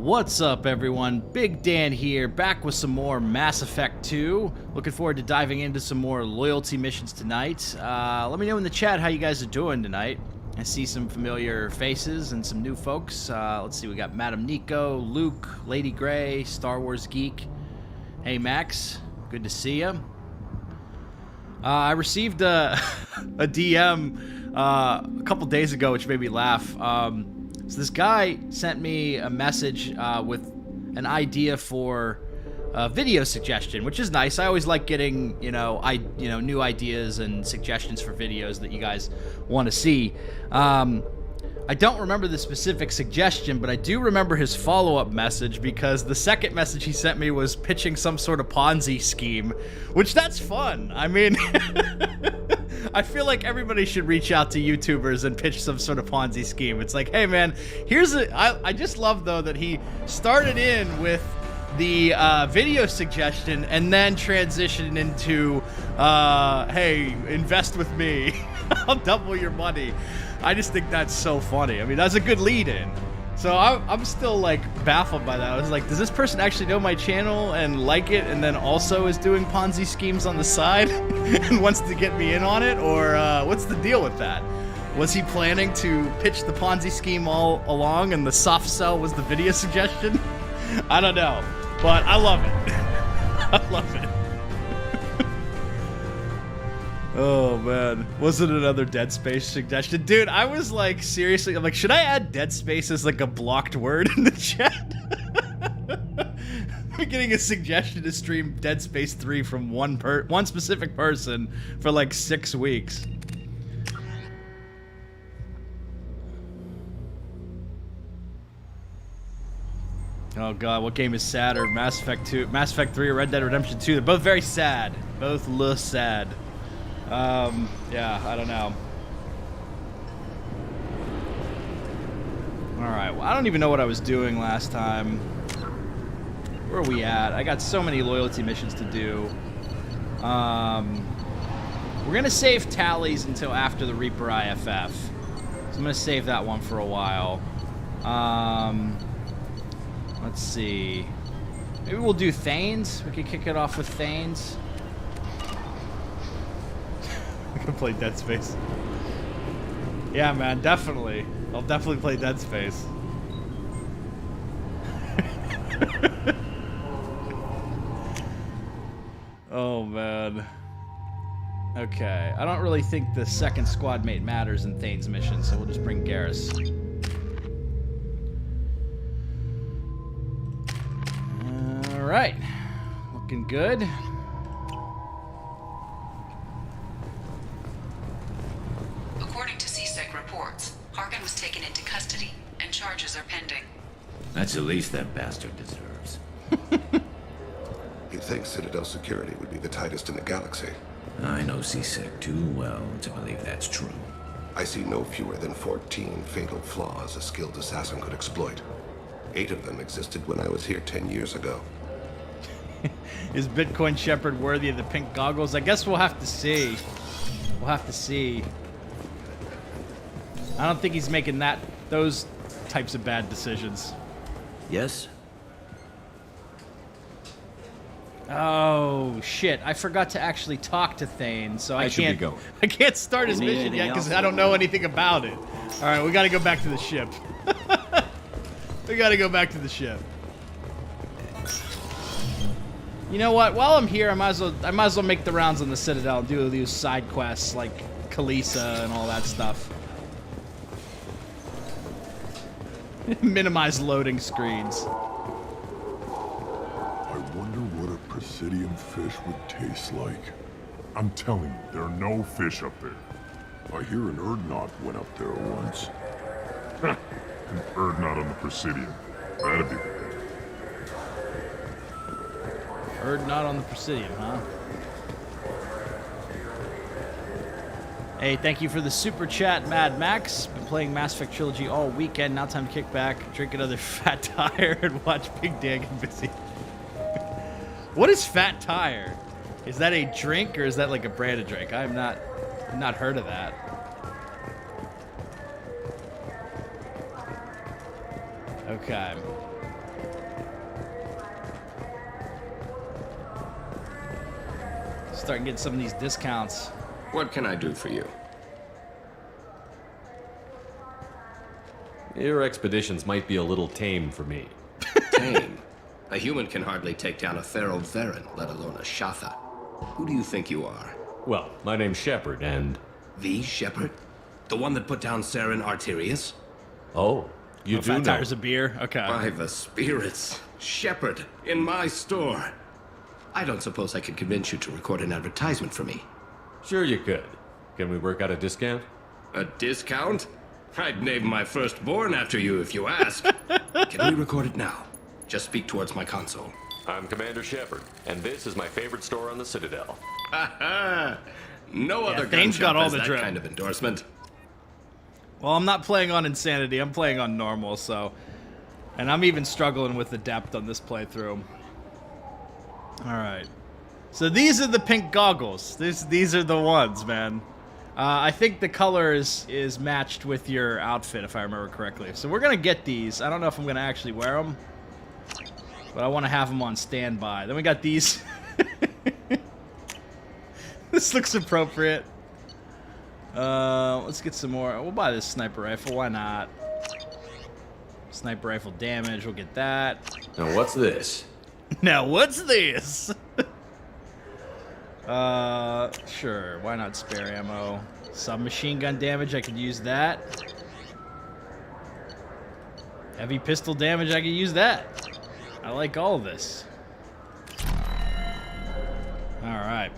What's up, everyone? Big Dan here, back with some more Mass Effect 2. Looking forward to diving into some more loyalty missions tonight. Let me know in the chat how you guys are doing tonight. I see some familiar faces and some new folks. Let's see, we got Madam Nico, Luke, Lady Grey, Star Wars Geek. Hey, Max. Good to see you. I received a DM a couple days ago, which made me laugh. So this guy sent me a message with an idea for a video suggestion, which is nice. I always like getting, new ideas and suggestions for videos that you guys want to see. I don't remember the specific suggestion, but I do remember his follow-up message, because the second message he sent me was pitching some sort of Ponzi scheme, which that's fun. I mean, I feel like everybody should reach out to YouTubers and pitch some sort of Ponzi scheme. It's like, hey man, I just love though that he started in with the video suggestion and then transitioned into, hey, invest with me. I'll double your money. I just think that's so funny. I mean, that's a good lead-in. So I'm still, like, baffled by that. I was like, does this person actually know my channel and like it, and then also is doing Ponzi schemes on the side and wants to get me in on it? Or what's the deal with that? Was he planning to pitch the Ponzi scheme all along and the soft sell was the video suggestion? I don't know. But I love it. I love it. Oh man, was it another Dead Space suggestion? Dude, I was like, seriously, I'm like, should I add Dead Space as like a blocked word in the chat? I'm getting a suggestion to stream Dead Space 3 from one specific person for like 6 weeks. Oh god, what game is sadder? Mass Effect 2, Mass Effect 3 or Red Dead Redemption 2? They're both very sad. Both look sad. Yeah, I don't know. Alright, well, I don't even know what I was doing last time. Where are we at? I got so many loyalty missions to do. We're gonna save tallies until after the Reaper IFF. So I'm gonna save that one for a while. Let's see. Maybe we'll do Thanes. We could kick it off with Thanes. I can play Dead Space. Yeah, man, definitely. I'll definitely play Dead Space. Oh, man. Okay, I don't really think the second squad mate matters in Thane's mission, so we'll just bring Garrus. Alright. Looking good. Paragon was taken into custody, and charges are pending. That's the least that bastard deserves. He thinks Citadel security would be the tightest in the galaxy. I know C-Sec too well to believe that's true. I see no fewer than 14 fatal flaws a skilled assassin could exploit. 8 of them existed when I was here 10 years ago. Is Bitcoin Shepard worthy of the pink goggles? I guess we'll have to see. We'll have to see. I don't think he's making those types of bad decisions. Yes? Oh shit! I forgot to actually talk to Thane, so I should be can't. going. I can't start his mission yet because I don't know anything about it. All right, we got to go back to the ship. We got to go back to the ship. You know what? While I'm here, I might as well make the rounds on the Citadel and do these side quests like Kalisa and all that stuff. Minimize loading screens. I wonder what a Presidium fish would taste like. I'm telling you, there are no fish up there. I hear an Urdnot went up there once. An Urdnot on the Presidium. That'd be the thing. Urdnot on the Presidium, huh? Hey, thank you for the super chat, Mad Max. Been playing Mass Effect Trilogy all weekend. Now time to kick back, drink another Fat Tire, and watch Big Dan get busy. What is Fat Tire? Is that a drink or is that like a brand of drink? I've not heard of that. Okay. starting getting some of these discounts. What can I do for you? Your expeditions might be a little tame for me. Tame. A human can hardly take down a feral Varen, let alone a Shatha. Who do you think you are? Well, my name's Shepard, and... The Shepard? The one that put down Saren Arterius? Oh, you No do fat know. tires of beer? Okay. By the spirits. Shepard, in my store. I don't suppose I could convince you to record an advertisement for me. Sure you could. Can we work out a discount? A discount? I'd name my firstborn after you if you ask. Can we record it now? Just speak towards my console. I'm Commander Shepard, and this is my favorite store on the Citadel. Ha ha! No other gun Thane's got shop all has the that drip. kind of endorsement. Well, I'm not playing on Insanity. I'm playing on Normal, so... And I'm even struggling with Adept on this playthrough. Alright. So these are the pink goggles. These are the ones, man. I think the color is matched with your outfit, if I remember correctly. So we're going to get these. I don't know if I'm going to actually wear them. But I want to have them on standby. Then we got these. This looks appropriate. Let's get some more. We'll buy this sniper rifle. Why not? Sniper rifle damage. We'll get that. Now what's this? Now, what's this? Sure. Why not spare ammo? Submachine gun damage. I could use that. Heavy pistol damage. I could use that. I like all of this. All right.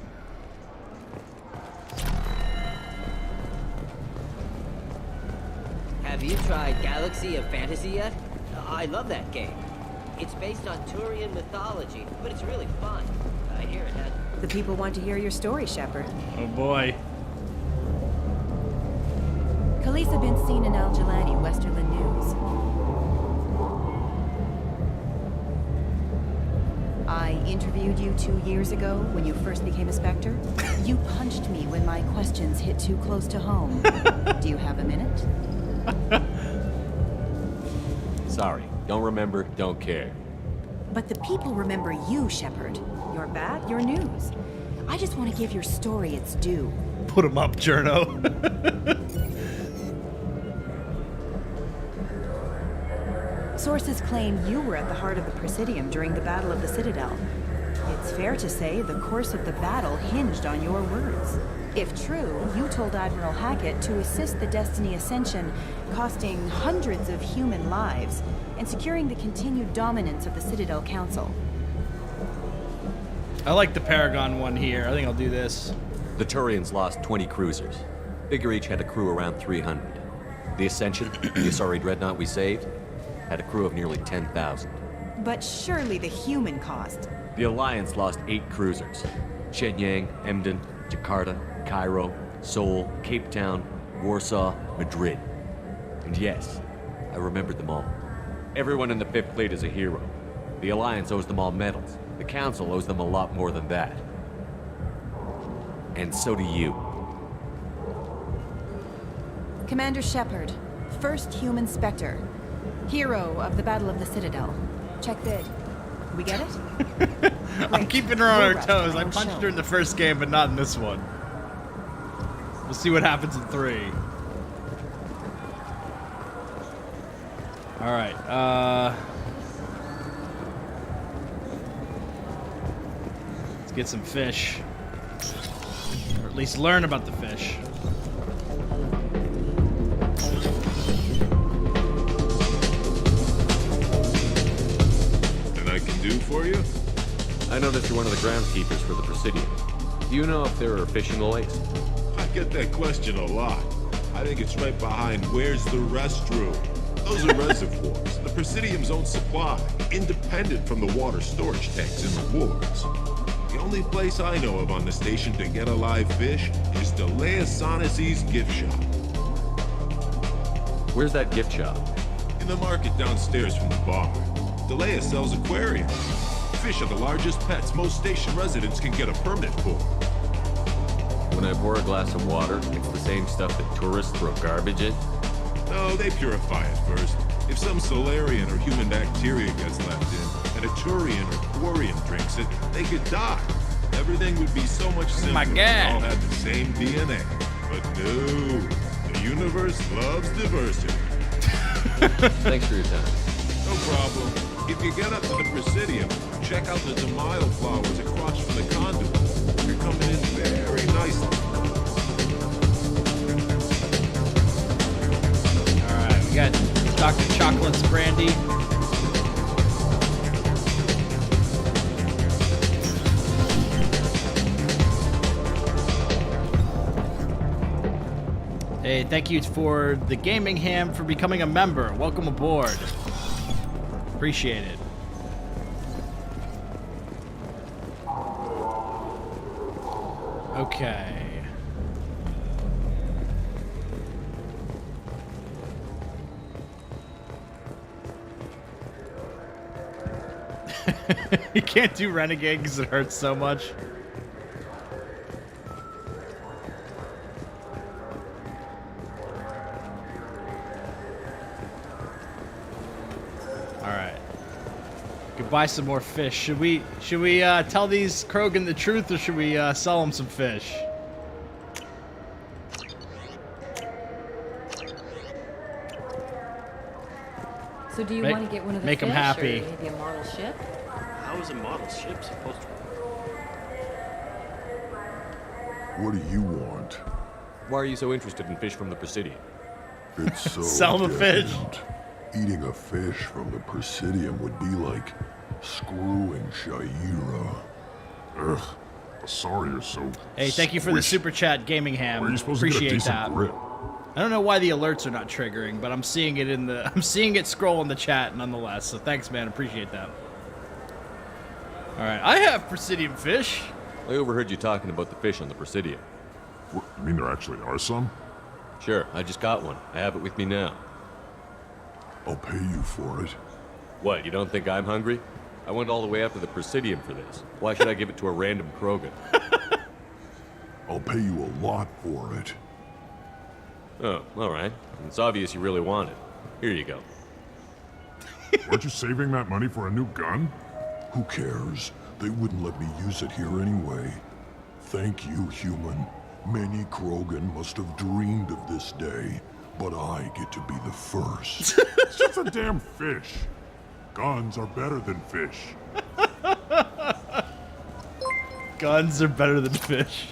Have you tried Galaxy of Fantasy yet? I love that game. It's based on Turian mythology, but it's really fun. I hear it has... The people want to hear your story, Shepard. Oh boy. Khaleesa been seen in Al Jalani, Westerland News. I interviewed you 2 years ago when you first became a Spectre. You punched me when my questions hit too close to home. Do you have a minute? Sorry, don't remember, don't care. But the people remember you, Shepard. Your bat, your news. I just want to give your story its due. Put him up, Journo. Sources claim you were at the heart of the Presidium during the Battle of the Citadel. It's fair to say the course of the battle hinged on your words. If true, you told Admiral Hackett to assist the Destiny Ascension, costing hundreds of human lives, and securing the continued dominance of the Citadel Council. I like the Paragon one here. I think I'll do this. The Turians lost 20 cruisers. Figure each had a crew around 300. The Ascension, the Asari dreadnought we saved, had a crew of nearly 10,000. But surely the human cost. The Alliance lost 8 cruisers. Shenyang, Emden, Jakarta, Cairo, Seoul, Cape Town, Warsaw, Madrid. And yes, I remembered them all. Everyone in the 5th Fleet is a hero. The Alliance owes them all medals. The Council owes them a lot more than that. And so do you. Commander Shepard, first human Spectre. Hero of the Battle of the Citadel. Check bid. We get it? I'm keeping her on her We'll toes. rest I on punched show. her in the first game, but not in this one. We'll see what happens in 3. All right. Let's get some fish. Or at least learn about the fish. And I can do for you? I noticed you're one of the groundskeepers for the Presidium. Do you know if there are fish in the lakes? I get that question a lot. I think it's right behind where's the restroom. Those are reservoirs, the Presidium's own supply, independent from the water storage tanks in the wards. The only place I know of on the station to get a live fish is Delea Sonesi's gift shop. Where's that gift shop? In the market downstairs from the bar. Delea sells aquariums. Fish are the largest pets most station residents can get a permit for. When I pour a glass of water, it's the same stuff that tourists throw garbage in? No, they purify it first. If some Solarian or human bacteria gets left in, and a Turian or Quarian drinks it, they could die. everything would be so much simpler my if we God. all had the same DNA. But no, the universe loves diversity. Thanks for your time. No problem. If you get up to the Presidium, check out the Demile flowers across from the conduits. They're coming in very nicely. Alright, we got Dr. Chocolate's brandy. Hey, thank you for the Gaming Ham for becoming a member. Welcome aboard. Appreciate it. Okay. You can't do renegade because it hurts so much. Buy some more fish. Should we tell these Krogan the truth, or should we sell them some fish? So do you want to get one of the make fish, 'em happy. or maybe a model ship? How is a model ship supposed to What do you want? Why are you so interested in fish from the Presidium? It's so Sell the fish. decadent. Eating a fish from the Presidium would be like screwing Shiala. Ugh. Sorry you're so... Hey, thank you for the squished. super chat, Gaming Ham. Where are you supposed to get a Appreciate decent that. grip? I don't know why the alerts are not triggering, but I'm seeing it in the I'm seeing it scroll in the chat nonetheless. So thanks, man. Appreciate that. All right, I have Presidium fish. I overheard you talking about the fish on the Presidium. What, you mean there actually are some? Sure, I just got one. I have it with me now. I'll pay you for it. What, you don't think I'm hungry? I went all the way up to the Presidium for this. Why should I give it to a random Krogan? I'll pay you a lot for it. Oh, alright. It's obvious you really want it. Here you go. Weren't you saving that money for a new gun? Who cares? They wouldn't let me use it here anyway. Thank you, human. Many Krogan must have dreamed of this day, but I get to be the first. It's just a damn fish. Guns are better than fish. Guns are better than fish.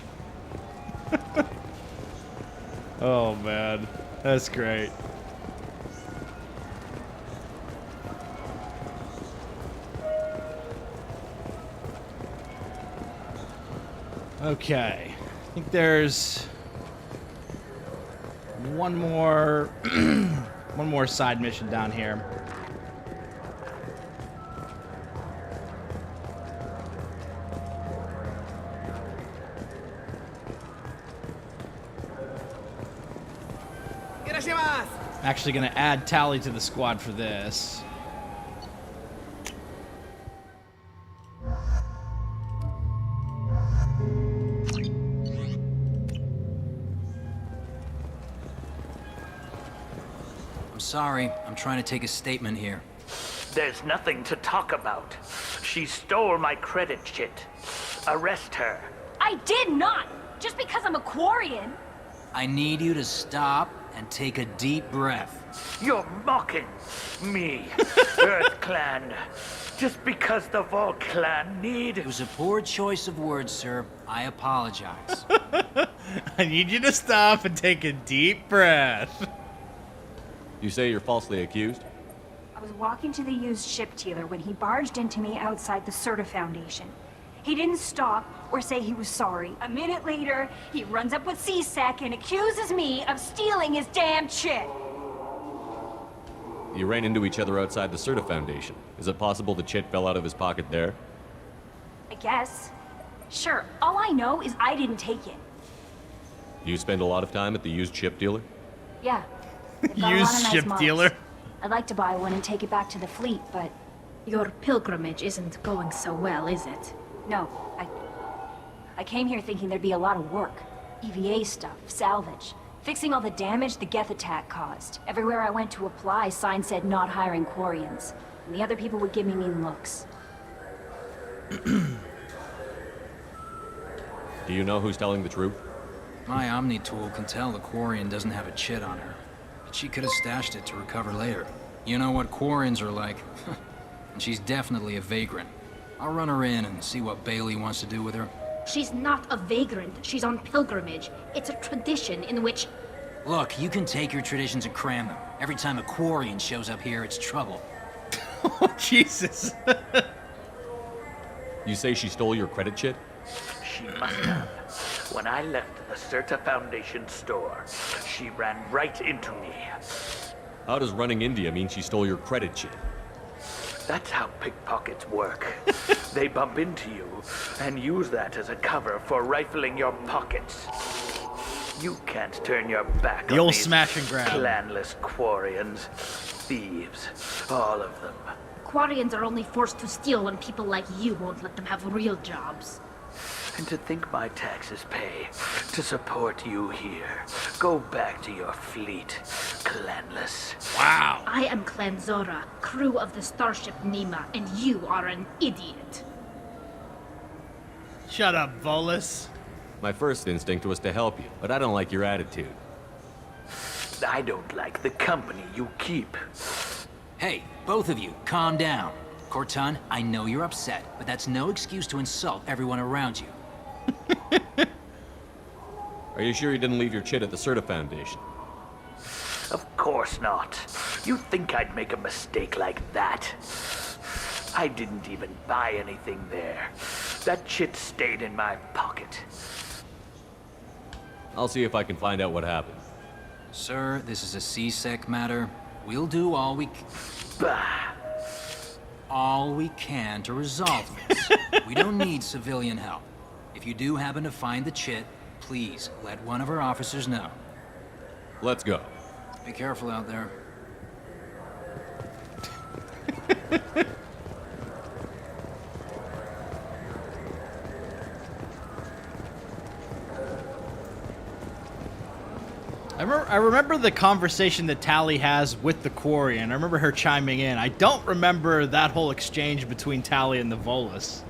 Oh man, that's great. Okay, I think there's one more one more side mission down here. Actually gonna add Tally to the squad for this. I'm sorry. I'm trying to take a statement here. There's nothing to talk about. She stole my credit shit. Arrest her. I did not! Just because I'm a Quarian. I need you to stop and take a deep breath. You're mocking me, Earth Clan. Just because the Vol Clan need... It was a poor choice of words, sir. I apologize. I need you to stop and take a deep breath. You say you're falsely accused? I was walking to the used ship dealer when he barged into me outside the Serta Foundation. He didn't stop or say he was sorry. A minute later, he runs up with C-Sec and accuses me of stealing his damn shit. You ran into each other outside the Serta Foundation. Is it possible the chit fell out of his pocket there? I guess. Sure, all I know is I didn't take it. You spend a lot of time at the used ship dealer? Yeah. They've got a lot Used of nice ship models. dealer? I'd like to buy one and take it back to the fleet, but... Your pilgrimage isn't going so well, is it? No, I came here thinking there'd be a lot of work. EVA stuff, salvage, fixing all the damage the Geth attack caused. Everywhere I went to apply, signs said not hiring Quarians. And the other people would give me mean looks. Do you know who's telling the truth? My Omni tool can tell the Quarian doesn't have a chit on her, but she could have stashed it to recover later. You know what Quarians are like. And she's definitely a vagrant. I'll run her in and see what Bailey wants to do with her. She's not a vagrant. She's on pilgrimage. It's a tradition in which... Look, you can take your traditions and cram them. Every time a Quarian shows up here, it's trouble. Oh, Jesus. You say she stole your credit chit? She must have. When I left the Certa Foundation store, she ran right into me. How does running India mean she stole your credit chit? That's how pickpockets work. They bump into you and use that as a cover for rifling your pockets. You can't turn your back The on old these smash and grab. clanless Quarians. Thieves, all of them. Quarians are only forced to steal when people like you won't let them have real jobs. And to think my taxes pay to support you here. Go back to your fleet, clanless. Wow. I am Clan Zora, crew of the starship Nima, and you are an idiot. Shut up, Volus. My first instinct was to help you, but I don't like your attitude. I don't like the company you keep. Hey, both of you, calm down. Corton, I know you're upset, but that's no excuse to insult everyone around you. Are you sure you didn't leave your chit at the Certa Foundation? Of course not. You think I'd make a mistake like that? I didn't even buy anything there. That chit stayed in my pocket. I'll see if I can find out what happened. Sir, this is a C-Sec matter. We'll do all we can to resolve this. We don't need civilian help. If you do happen to find the chit, please let one of our officers know. Let's go. Be careful out there. I remember the conversation that Tally has with the Quarian. I remember her chiming in. I don't remember that whole exchange between Tally and the Volus.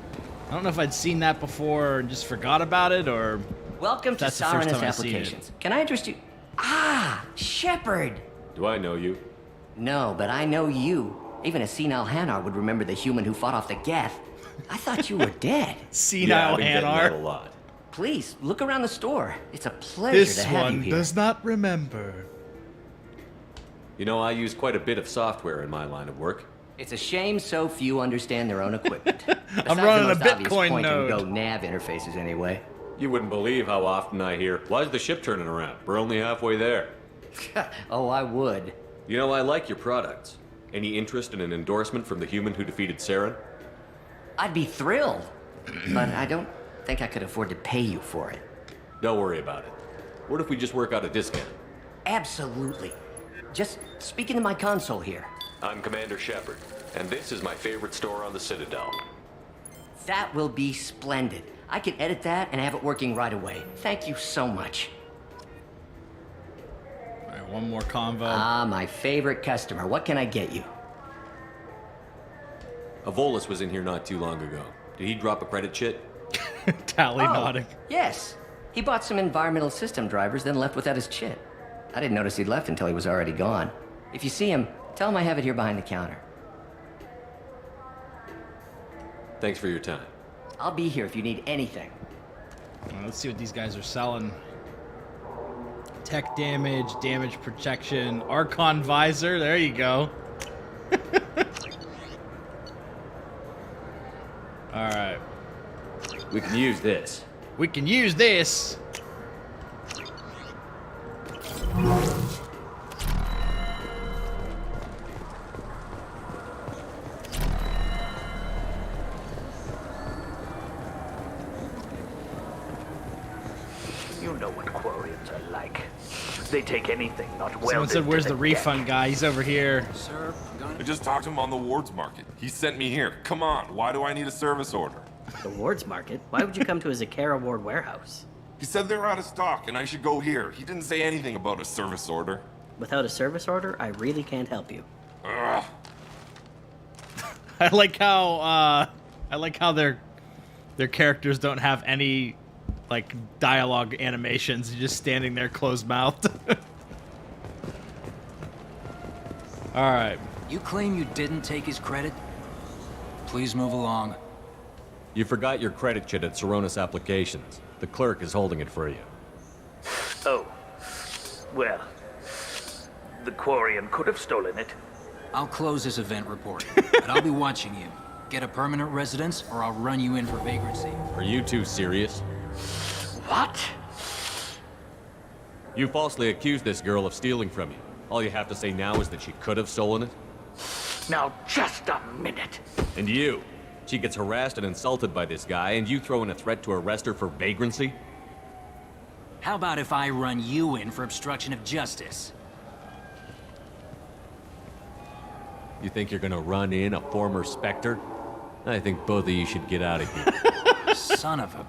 I don't know if I'd seen that before and just forgot about it, or... Welcome to that's the first Saranus time I've seen it. Applications. Can I interest you? Ah, Shepard! Do I know you? No, but I know you. Even a senile Hanar would remember the human who fought off the Geth. I thought you were dead. Senile Hanar. A lot. Please, look around the store. It's a pleasure to have you here. This one does not remember. You know, I use quite a bit of software in my line of work. It's a shame so few understand their own equipment. I'm running a Besides the most obvious Bitcoin point node. and go nav interfaces anyway. You wouldn't believe how often I hear, "Why's the ship turning around? We're only halfway there." Oh, I would. You know, I like your products. Any interest in an endorsement from the human who defeated Saren? I'd be thrilled, but I don't think I could afford to pay you for it. Don't worry about it. What if we just work out a discount? Absolutely. Just speak into my console here. I'm Commander Shepard, and this is my favorite store on the Citadel. That will be splendid. I can edit that and have it working right away. Thank you so much. All right, one more convo. Ah, my favorite customer. What can I get you? A Volus was in here not too long ago. Did he drop a credit chit? Tally nodding. Yes. He bought some environmental system drivers, then left without his chit. I didn't notice he'd left until he was already gone. If you see him, tell him I have it here behind the counter. Thanks for your time. I'll be here if you need anything. Let's see what these guys are selling. Tech damage, damage protection, Archon visor. There you go. All right. We can use this. We can use this. You know what Quarians are like. They take anything not welded. Someone said, "Where's to the refund guy?" He's over here. Sir, I just talked to him on the Wards Market. He sent me here. Come on, why do I need a service order? The Wards Market? Why would you come to a Zakara Ward warehouse? He said they're out of stock and I should go here. He didn't say anything about a service order. Without a service order, I really can't help you. Ugh. I like how their characters don't have any like dialogue animations. You're just standing there closed-mouthed. All right. You claim you didn't take his credit? Please move along. You forgot your credit chit at Saronis Applications. The clerk is holding it for you. Oh. Well, the Quarian could have stolen it. I'll close this event report, but I'll be watching you. Get a permanent residence, or I'll run you in for vagrancy. Are you two serious? What? You falsely accused this girl of stealing from you. All you have to say now is that she could have stolen it? Now, just a minute. And you? She gets harassed and insulted by this guy, and you throw in a threat to arrest her for vagrancy? How about if I run you in for obstruction of justice? You think you're gonna run in a former Spectre? I think both of you should get out of here. Son of a...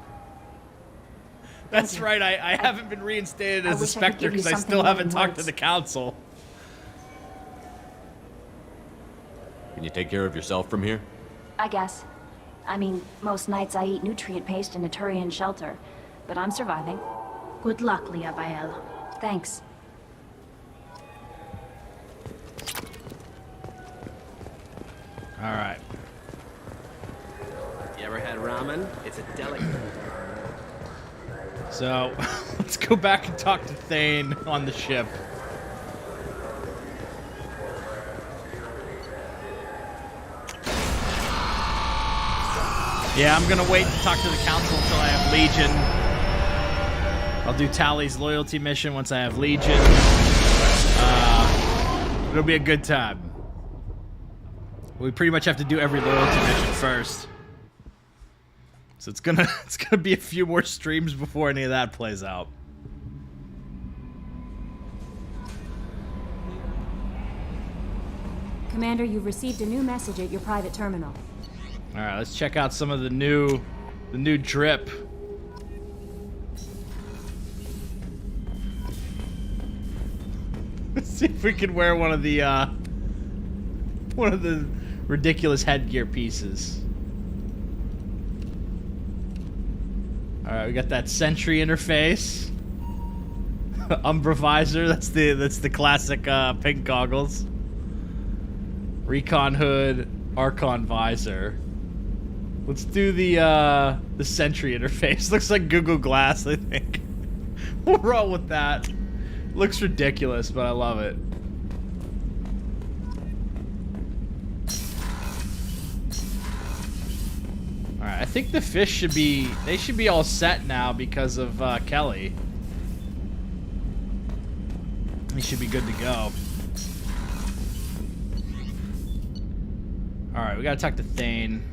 That's right, I haven't been reinstated as a Spectre because I still haven't talked to the Council. Can you take care of yourself from here? I guess. I mean, most nights I eat nutrient paste in a Turian shelter, but I'm surviving. Good luck, Liabael. Thanks. All right. You ever had ramen? It's a delicacy. So, let's go back and talk to Thane on the ship. Yeah, I'm gonna wait to talk to the Council until I have Legion. I'll do Tally's loyalty mission once I have Legion. It'll be a good time. We pretty much have to do every loyalty mission first. So it's gonna be a few more streams before any of that plays out. Commander, you've received a new message at your private terminal. All right, let's check out some of the new drip. Let's see if we can wear one of the ridiculous headgear pieces. All right, we got that Sentry interface, Umbra visor. That's the classic pink goggles. Recon hood, Archon visor. Let's do the Sentry interface. Looks like Google Glass, I think. We'll roll with that. Looks ridiculous, but I love it. Alright, I think the fish should be all set now because of Kelly. He should be good to go. Alright, we gotta talk to Thane.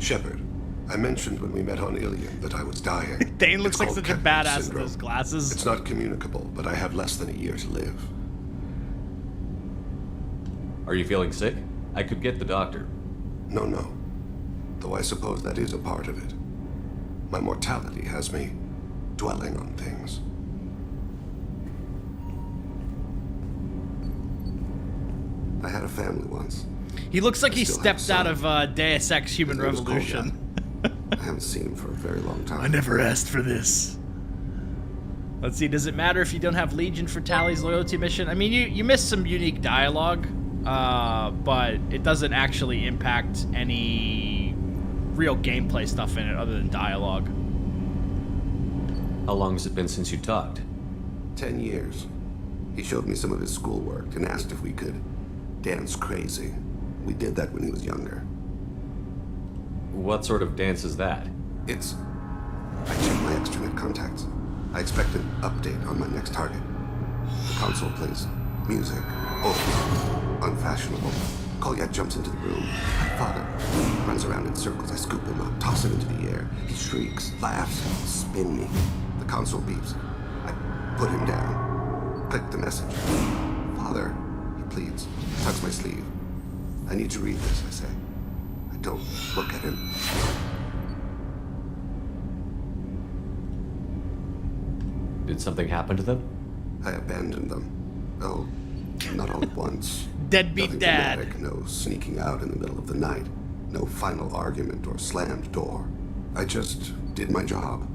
Shepard, I mentioned when we met on Ilium that I was dying. Thane looks It's like called such a Kepler's badass with syndrome. those glasses. It's not communicable, but I have less than a year to live. Are you feeling sick? I could get the doctor. No. Though I suppose that is a part of it. My mortality has me dwelling on things. I had a family once. He looks like he still have stepped out some. of Deus Ex Human His name was Revolution. I haven't seen him for a very long time. I never asked for this. Let's see, does it matter if you don't have Legion for Tally's loyalty mission? I mean, you missed some unique dialogue, but it doesn't actually impact any real gameplay stuff in it other than dialogue. How long has it been since you talked? 10 years. He showed me some of his schoolwork and asked if we could dance crazy. We did that when he was younger. What sort of dance is that? It's... I checked my extranet contacts. I expect an update on my next target. The console plays music. Oh, unfashionable. Kolyak jumps into the room. My father runs around in circles. I scoop him up, toss him into the air. He shrieks, laughs, spin me. The console beeps. I put him down. Click the message. Father, he pleads. Tugs my sleeve. I need to read this, I say. I don't look at him. Did something happen to them? I abandoned them. Oh, not all at once. Deadbeat Nothing dad. dramatic, no sneaking out in the middle of the night. No final argument or slammed door. I just did my job.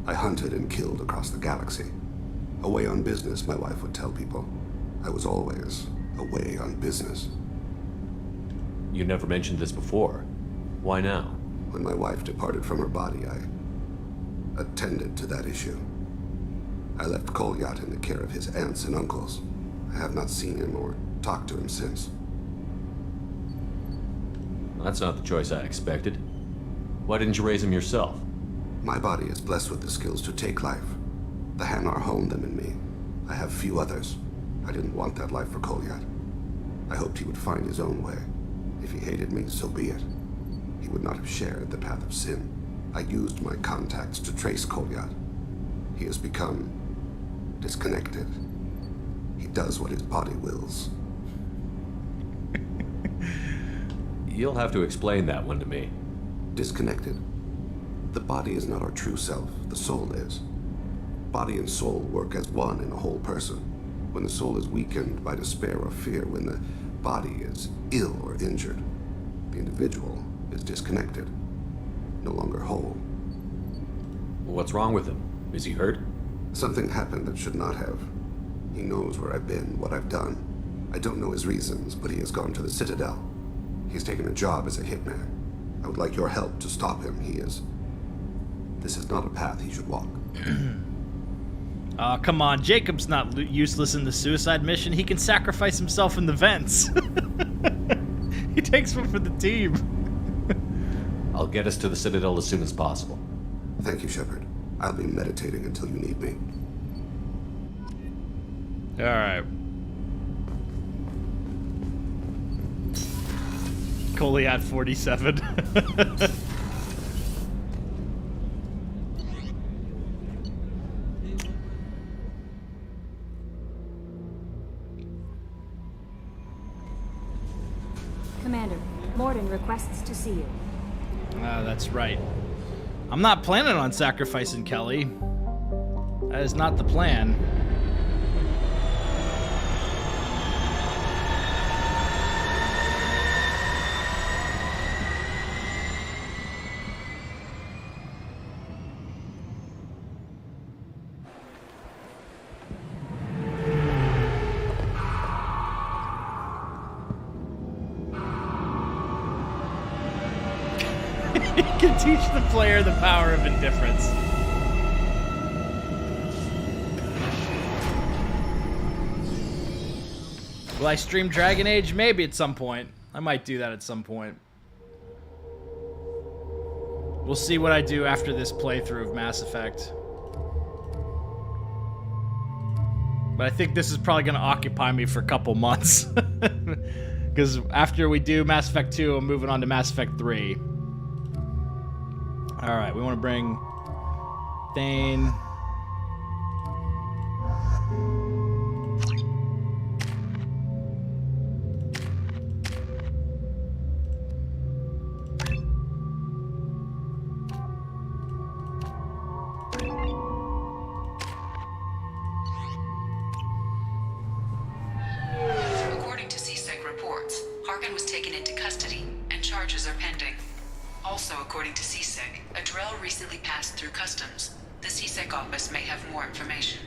I hunted and killed across the galaxy. Away on business, my wife would tell people. I was always away on business. You never mentioned this before. Why now? When my wife departed from her body, I attended to that issue. I left Kolyat in the care of his aunts and uncles. I have not seen him or talked to him since. That's not the choice I expected. Why didn't you raise him yourself? My body is blessed with the skills to take life. The Hanar honed them in me. I have few others. I didn't want that life for Kolyat. I hoped he would find his own way. If he hated me, so be it. He would not have shared the path of sin. I used my contacts to trace Kolyat. He has become disconnected. He does what his body wills. You'll have to explain that one to me. Disconnected. The body is not our true self, the soul is. Body and soul work as one in a whole person. When the soul is weakened by despair or fear, when the body is ill or injured, the individual is disconnected, no longer whole. What's wrong with him? Is he hurt? Something happened that should not have. He knows where I've been, what I've done. I don't know his reasons, but he has gone to the Citadel. He's taken a job as a hitman. I would like your help to stop him. This is not a path he should walk. Oh, come on. Jacob's not useless in the suicide mission. He can sacrifice himself in the vents. He takes one for the team. I'll get us to the Citadel as soon as possible. Thank you, Shepard. I'll be meditating until you need me. All right. Kolyat 47. Commander, Morden requests to see you. Ah, that's right. I'm not planning on sacrificing Kelly. That is not the plan. Can teach the player the power of indifference. Will I stream Dragon Age? Maybe at some point. I might do that at some point. We'll see what I do after this playthrough of Mass Effect. But I think this is probably going to occupy me for a couple months. Because after we do Mass Effect 2, I'm moving on to Mass Effect 3. Alright, we want to bring Thane. According to CSEC reports, Paragon was taken into custody and charges are pending. Also, according to CSEC, a Drell recently passed through customs. The CSEC office may have more information.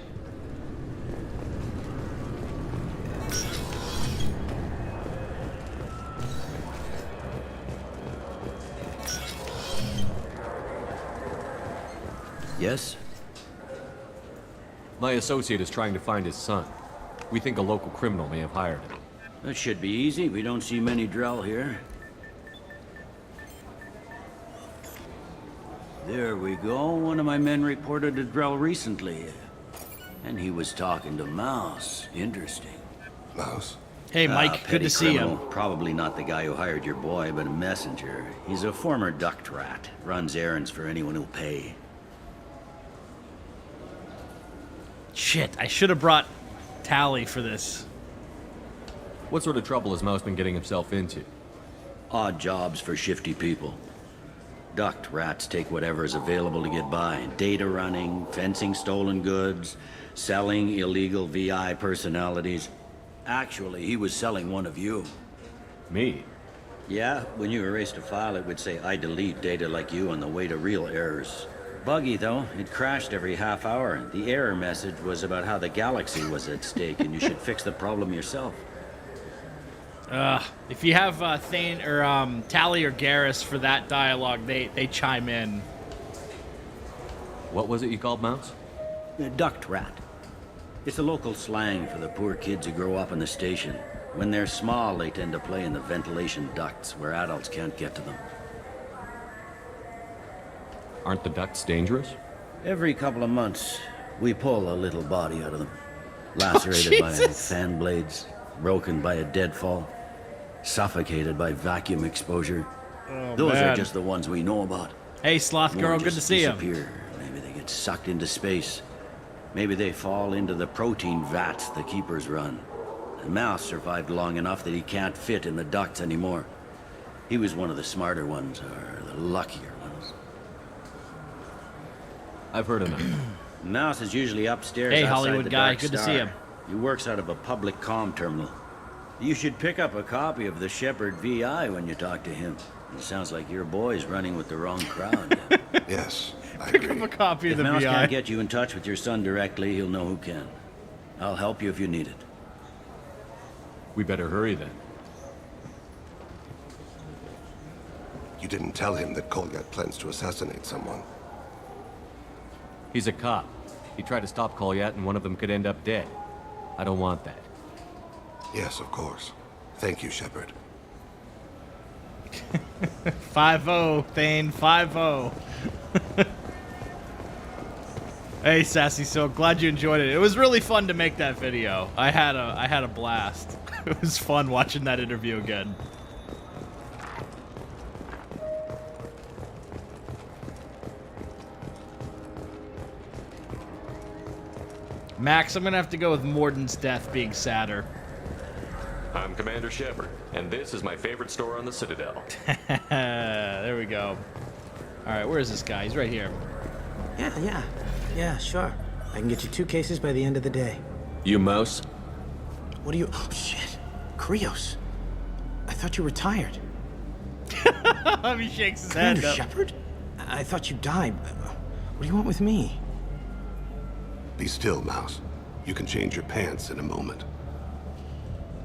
Yes? My associate is trying to find his son. We think a local criminal may have hired him. That should be easy. We don't see many Drell here. There we go. One of my men reported a Drell recently. And he was talking to Mouse. Interesting. Mouse? Hey, Mike. Good to see you. Probably not the guy who hired your boy, but a messenger. He's a former duct rat. Runs errands for anyone who'll pay. Shit, I should have brought Tally for this. What sort of trouble has Mouse been getting himself into? Odd jobs for shifty people. Duct rats take whatever is available to get by. Data running, fencing stolen goods, selling illegal VI personalities. Actually, he was selling one of you. Me? Yeah, when you erased a file, it would say, I delete data like you on the way to real errors. Buggy, though. It crashed every half hour. The error message was about how the galaxy was at stake, and you should fix the problem yourself. If you have Thane or Tally or Garrus for that dialogue, they chime in. What was it you called Mouse? Duct rat. It's a local slang for the poor kids who grow up in the station. When they're small, they tend to play in the ventilation ducts where adults can't get to them. Aren't the ducts dangerous? Every couple of months, we pull a little body out of them. Lacerated by fan blades, broken by a deadfall, suffocated by vacuum exposure. Those are just the ones we know about. Hey, Sloth Girl, good to see you. Maybe they get sucked into space. Maybe they fall into the protein vats the keepers run. And Mouse survived long enough that he can't fit in the ducts anymore. He was one of the smarter ones, or the luckier ones. I've heard of him. Mouse is usually upstairs hey, outside Hollywood the guy, Dark good to Star. see him. He works out of a public comm terminal. You should pick up a copy of the Shepard VI when you talk to him. It sounds like your boy's running with the wrong crowd. Yes, I Pick agree. up a copy of If the Mouse VI. can't get you in touch with your son directly, he'll know who can. I'll help you if you need it. We better hurry then. You didn't tell him that Kolyat plans to assassinate someone. He's a cop. He tried to stop Kolyat and one of them could end up dead. I don't want that. Yes, of course. Thank you, Shepard. 5-0, Thane, 5-0. Hey, Sassy, so glad you enjoyed it. It was really fun to make that video. I had a blast. It was fun watching that interview again. Max, I'm gonna have to go with Morden's death being sadder. I'm Commander Shepard, and this is my favorite store on the Citadel. There we go. All right, where is this guy? He's right here. Yeah, sure. I can get you 2 cases by the end of the day. You Mouse? What do you... Oh, shit. Krios. I thought you retired. He shakes his Commander head up. Shepard? I thought you died. What do you want with me? Be still, Mouse. You can change your pants in a moment.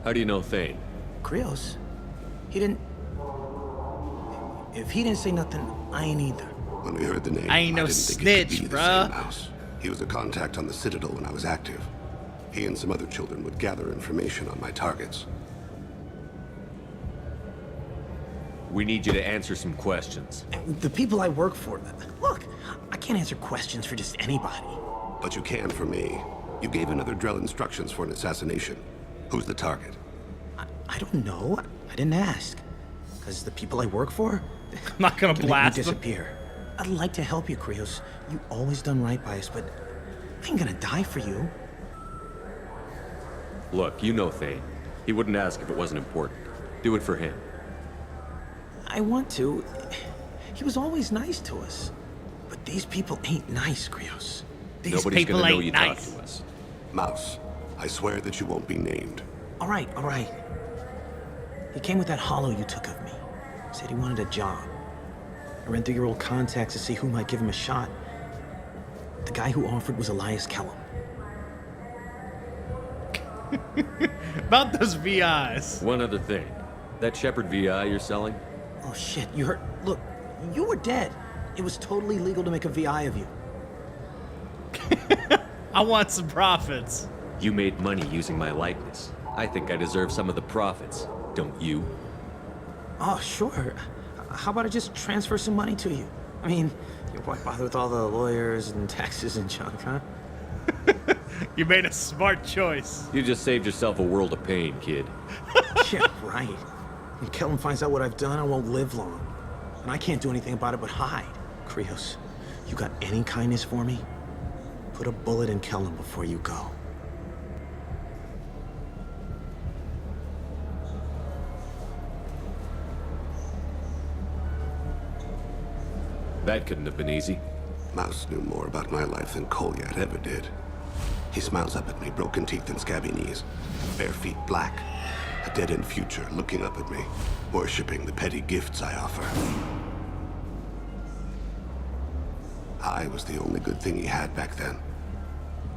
How do you know Thane? Krios? He didn't... If he didn't say nothing, I ain't either. When we heard the name, I ain't no didn't think it could snitch, be the bruh. same Mouse. He was a contact on the Citadel when I was active. He and some other children would gather information on my targets. We need you to answer some questions. The people I work for... Look, I can't answer questions for just anybody. But you can for me. You gave another Drell instructions for an assassination. Who's the target? I don't know. I didn't ask. Because the people I work for... I'm not gonna blast me them. disappear. I'd like to help you, Krios. You always done right by us, but I ain't gonna die for you. Look, you know Thane. He wouldn't ask if it wasn't important. Do it for him. I want to. He was always nice to us. But these people ain't nice, Krios. Nobody's gonna know you talk to us. Mouse, I swear that you won't be named. All right. He came with that hollow you took of me. Said he wanted a job. I ran through your old contacts to see who might give him a shot. The guy who offered was Elias Kellum. About those VIs. One other thing. That Shepard VI you're selling? Oh shit, you heard... Look, you were dead. It was totally legal to make a VI of you. I want some profits. You made money using my likeness. I think I deserve some of the profits, don't you? Oh, sure. How about I just transfer some money to you? I mean, why bother with all the lawyers and taxes and junk, huh? You made a smart choice. You just saved yourself a world of pain, kid. Yeah, right. When Kellum finds out what I've done, I won't live long. And I can't do anything about it but hide. Krios, you got any kindness for me? Put a bullet in Kellum before you go. That couldn't have been easy. Mouse knew more about my life than Kolyat ever did. He smiles up at me, broken teeth and scabby knees, bare feet black, a dead-end future looking up at me, worshipping the petty gifts I offer. I was the only good thing he had back then,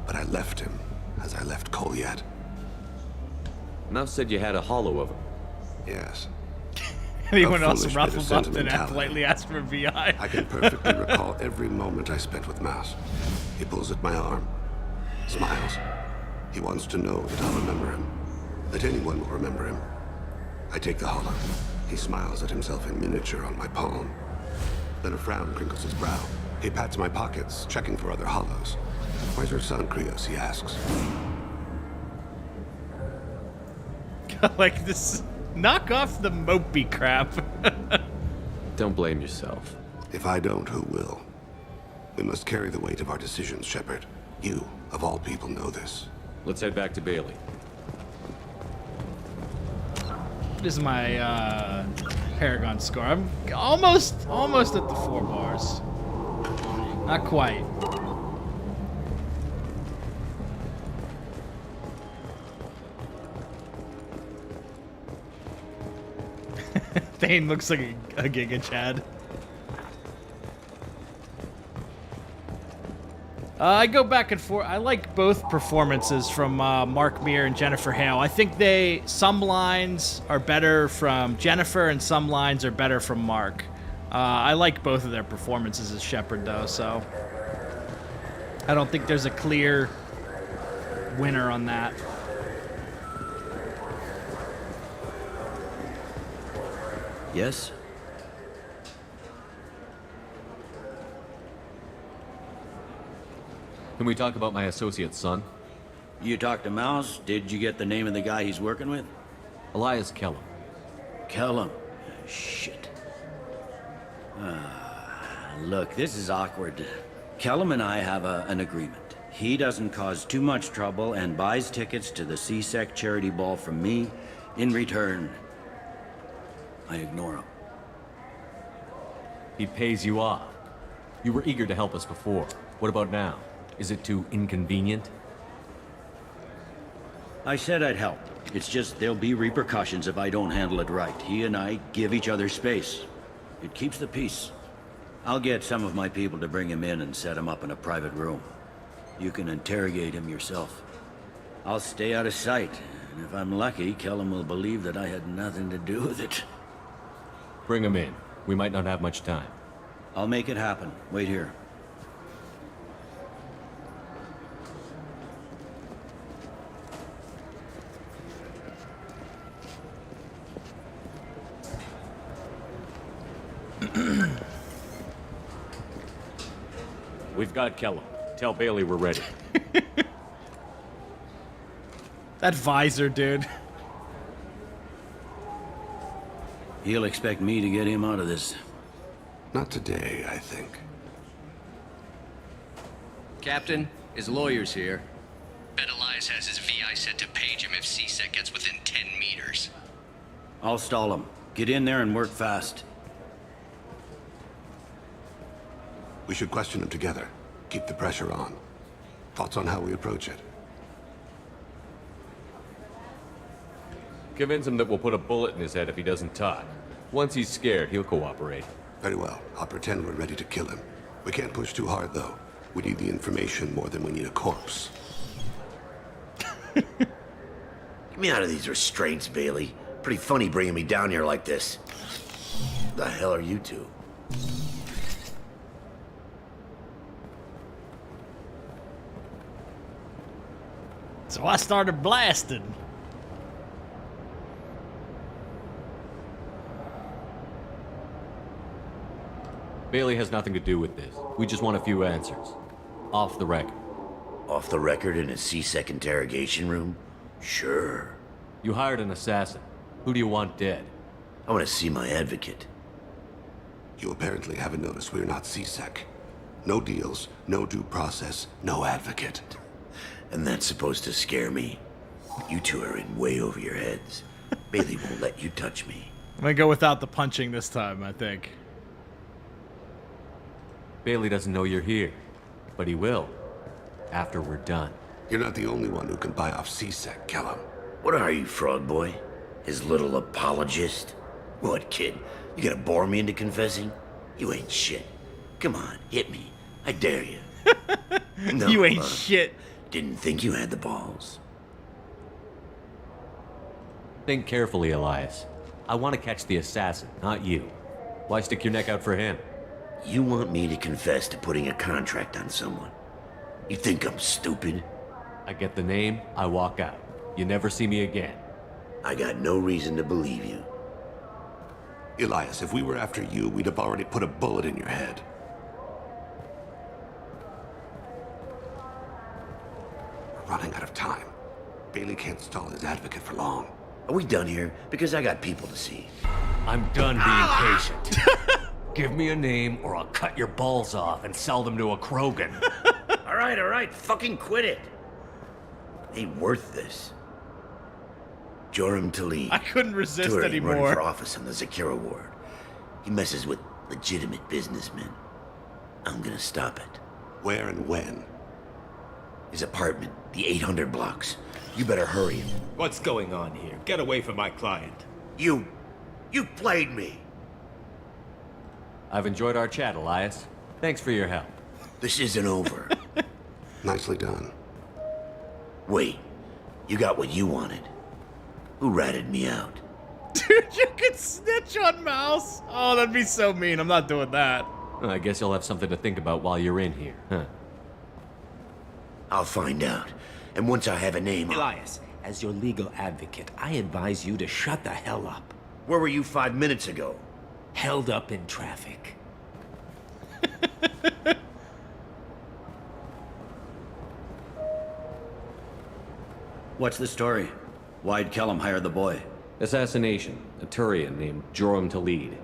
but I left him as I left Kolyat. Mouse said you had a hollow of him. Yes. Anyone A else foolish ruffle bit of buffed and sentimentality. politely asked for a VI? I can perfectly recall every moment I spent with Mouse. He pulls at my arm, smiles. He wants to know that I'll remember him, that anyone will remember him. I take the hollow. He smiles at himself in miniature on my palm. Then a frown crinkles his brow. He pats my pockets, checking for other hollows. Where's your son, Krios? He asks. Like this, knock off the mopey crap. Don't blame yourself. If I don't, who will? We must carry the weight of our decisions, Shepard. You, of all people, know this. Let's head back to Bailey. This is my Paragon score. I'm almost at the 4 bars. Not quite. Thane looks like a Giga Chad. I go back and forth. I like both performances from Mark Meer and Jennifer Hale. I think some lines are better from Jennifer and some lines are better from Mark. I like both of their performances as Shepard, though, so I don't think there's a clear winner on that. Yes? Can we talk about my associate's son? You talked to Mouse? Did you get the name of the guy he's working with? Elias Kellum. Kellum? Shit. Look, this is awkward. Kellum and I have an agreement. He doesn't cause too much trouble and buys tickets to the CSEC charity ball from me. In return, I ignore him. He pays you off. You were eager to help us before. What about now? Is it too inconvenient? I said I'd help. It's just there'll be repercussions if I don't handle it right. He and I give each other space. It keeps the peace. I'll get some of my people to bring him in and set him up in a private room. You can interrogate him yourself. I'll stay out of sight, and if I'm lucky, Kellum will believe that I had nothing to do with it. Bring him in. We might not have much time. I'll make it happen. Wait here. We've got Kellum. Tell Bailey we're ready. That visor, dude. He'll expect me to get him out of this. Not today, I think. Captain, his lawyer's here. Bet Elias has his VI set to page him if CSEC gets within 10 meters. I'll stall him. Get in there and work fast. We should question him together. Keep the pressure on. Thoughts on how we approach it? Convince him that we'll put a bullet in his head if he doesn't talk. Once he's scared, he'll cooperate. Very well. I'll pretend we're ready to kill him. We can't push too hard, though. We need the information more than we need a corpse. Get me out of these restraints, Bailey. Pretty funny bringing me down here like this. The hell are you two? So I started blasting. Bailey has nothing to do with this. We just want a few answers. Off the record. Off the record in a CSEC interrogation room? Sure. You hired an assassin. Who do you want dead? I want to see my advocate. You apparently haven't noticed we're not CSEC. No deals, no due process, no advocate. And that's supposed to scare me. You two are in way over your heads. Bailey won't let you touch me. I'm gonna go without the punching this time, I think. Bailey doesn't know you're here, but he will after we're done. You're not the only one who can buy off C-Sec, Kellum. What are you, Frog Boy? His little apologist? What, kid? You gonna bore me into confessing? You ain't shit. Come on, hit me. I dare you. No, You ain't shit. Didn't think you had the balls. Think carefully, Elias. I want to catch the assassin, not you. Why stick your neck out for him? You want me to confess to putting a contract on someone? You think I'm stupid? I get the name, I walk out. You never see me again. I got no reason to believe you. Elias, if we were after you, we'd have already put a bullet in your head. We're running out of time. Bailey can't stall his advocate for long. Are we done here? Because I got people to see. I'm done being patient. Give me a name or I'll cut your balls off and sell them to a Krogan. All right, fucking quit it. Ain't worth this. Joram Talib. I couldn't resist Tour ain't anymore. running for office on the Zakira ward. He messes with legitimate businessmen. I'm gonna stop it. Where and when? His apartment, the 800 blocks. You better hurry it. What's going on here? Get away from my client. You played me. I've enjoyed our chat, Elias. Thanks for your help. This isn't over. Nicely done. Wait, you got what you wanted. Who ratted me out? Dude, you could snitch on Mouse. Oh, that'd be so mean. I'm not doing that. I guess you'll have something to think about while you're in here, huh? I'll find out. And once I have a name... Elias, as your legal advocate, I advise you to shut the hell up. Where were you 5 minutes ago? Held up in traffic. What's the story? Why'd Kellum hire the boy? Assassination. A Turian named Joram Talib.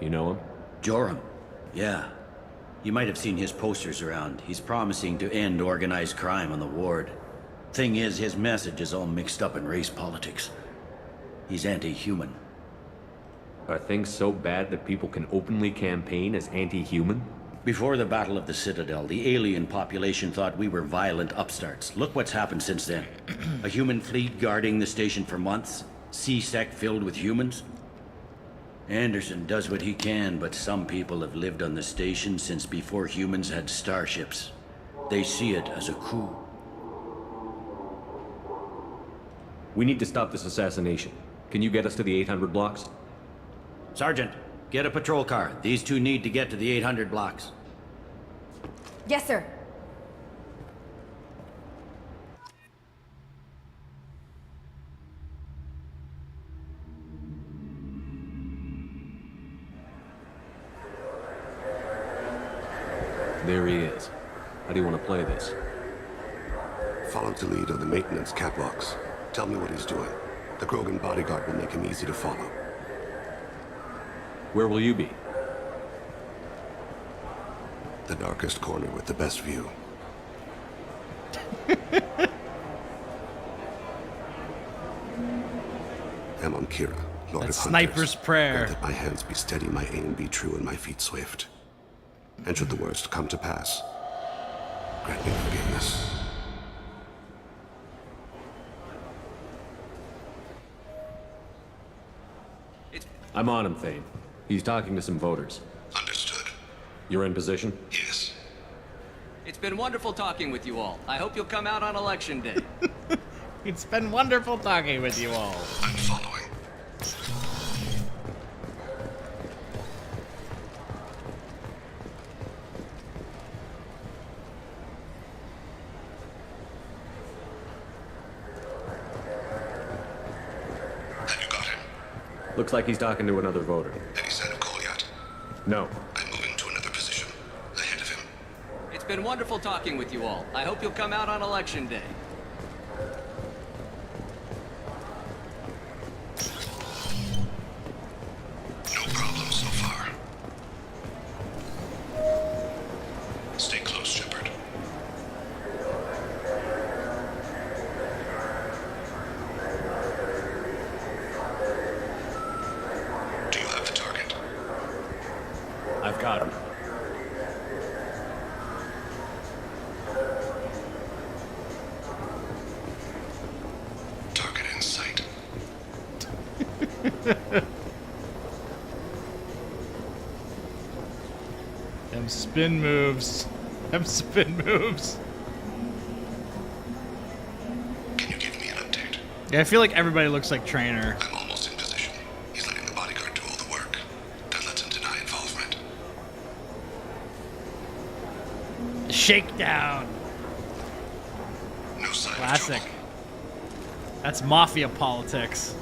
You know him? Joram? Yeah. You might have seen his posters around. He's promising to end organized crime on the ward. Thing is, his message is all mixed up in race politics. He's anti-human. Are things so bad that people can openly campaign as anti-human? Before the Battle of the Citadel, the alien population thought we were violent upstarts. Look what's happened since then. A human fleet guarding the station for months. C-Sec filled with humans. Anderson does what he can, but some people have lived on the station since before humans had starships. They see it as a coup. We need to stop this assassination. Can you get us to the 800 blocks? Sergeant, get a patrol car. These two need to get to the 800 blocks. Yes, sir. There he is. How do you want to play this? Follow the lead on the maintenance catwalks. Tell me what he's doing. The Krogan bodyguard will make him easy to follow. Where will you be? The darkest corner with the best view. I'm on Kira, Lord That's of Hunters. sniper's prayer. Grant that my hands be steady, my aim be true, and my feet swift. And should the worst come to pass, grant me forgiveness. I'm on him, Thane. He's talking to some voters. Understood. You're in position? Yes. It's been wonderful talking with you all. I hope you'll come out on election day. It's been wonderful talking with you all. I'm following. Have you got him? Looks like he's talking to another voter. Any sign of call yet? No. I'm moving to another position. Ahead of him. It's been wonderful talking with you all. I hope you'll come out on election day. No problem so far. Stay close, Shepard. Do you have the target? I've got him. Them spin moves. Them spin moves. Can you give me an update? Yeah, I feel like everybody looks like Trainer. I'm almost in position. He's letting the bodyguard do all the work. That lets him deny involvement. Shakedown. No sign Classic. of trouble. That's mafia politics.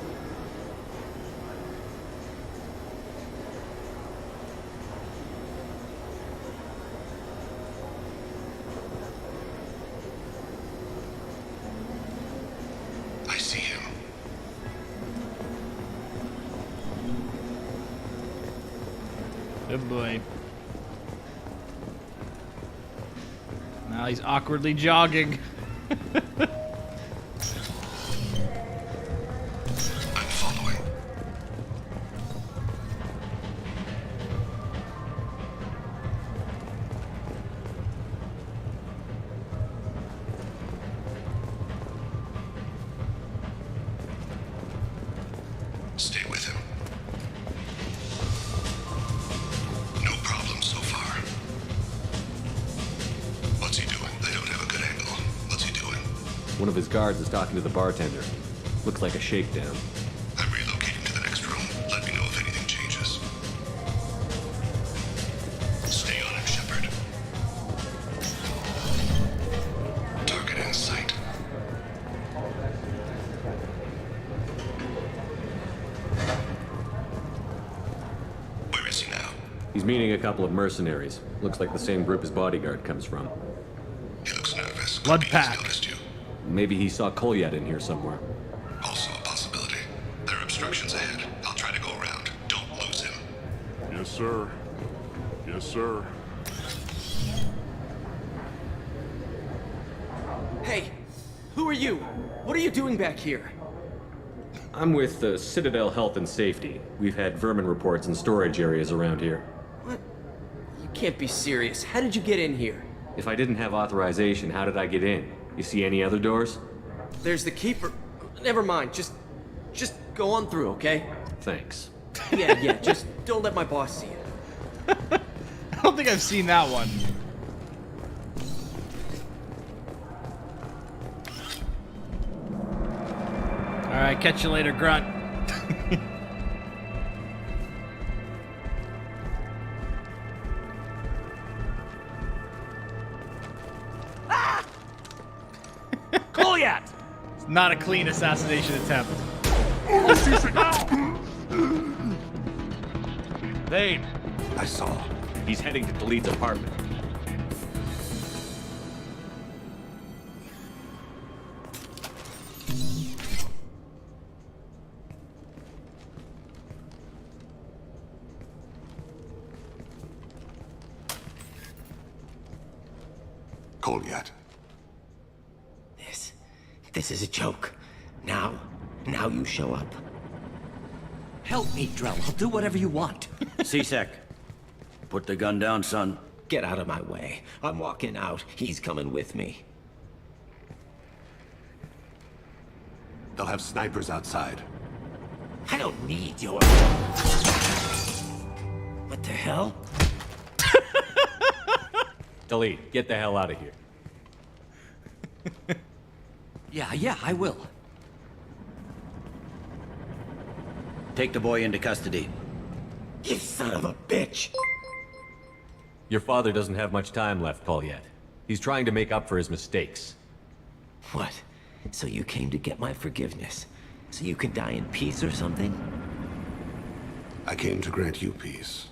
I see him. Good boy. Now he's awkwardly jogging. I'm following. Stay with him. No problem so far. What's he doing? They don't have a good angle. What's he doing? One of his guards is talking to the bartender. Looks like a shakedown. I'm relocating to the next room. Let me know if anything changes. Stay on him, Shepard. Target in sight. Where is he now? He's meeting a couple of mercenaries. Looks like the same group his bodyguard comes from. He looks nervous. Blood He's pack. noticed you. Maybe he saw Kolyat in here somewhere. Also a possibility. There are obstructions ahead. I'll try to go around. Don't lose him. Yes, sir. Yes, sir. Hey, who are you? What are you doing back here? I'm with Citadel Health and Safety. We've had vermin reports in storage areas around here. What? You can't be serious. How did you get in here? If I didn't have authorization, how did I get in? You see any other doors? There's the keeper. Never mind. Just go on through, okay? Thanks. Yeah. Just don't let my boss see it. I don't think I've seen that one. Alright, catch you later, Grunt. Kolyat! It's not a clean assassination attempt. Vane! I saw. He's heading to Khalid's apartment. Kolyat. This is a joke. Now you show up. Help me, Drell. I'll do whatever you want. C-Sec. Put the gun down, son. Get out of my way. I'm walking out. He's coming with me. They'll have snipers outside. I don't need your... What the hell? Delete. Get the hell out of here. Yeah, I will. Take the boy into custody. You son of a bitch! Your father doesn't have much time left, Kolyat. He's trying to make up for his mistakes. What? So you came to get my forgiveness? So you can die in peace or something? I came to grant you peace.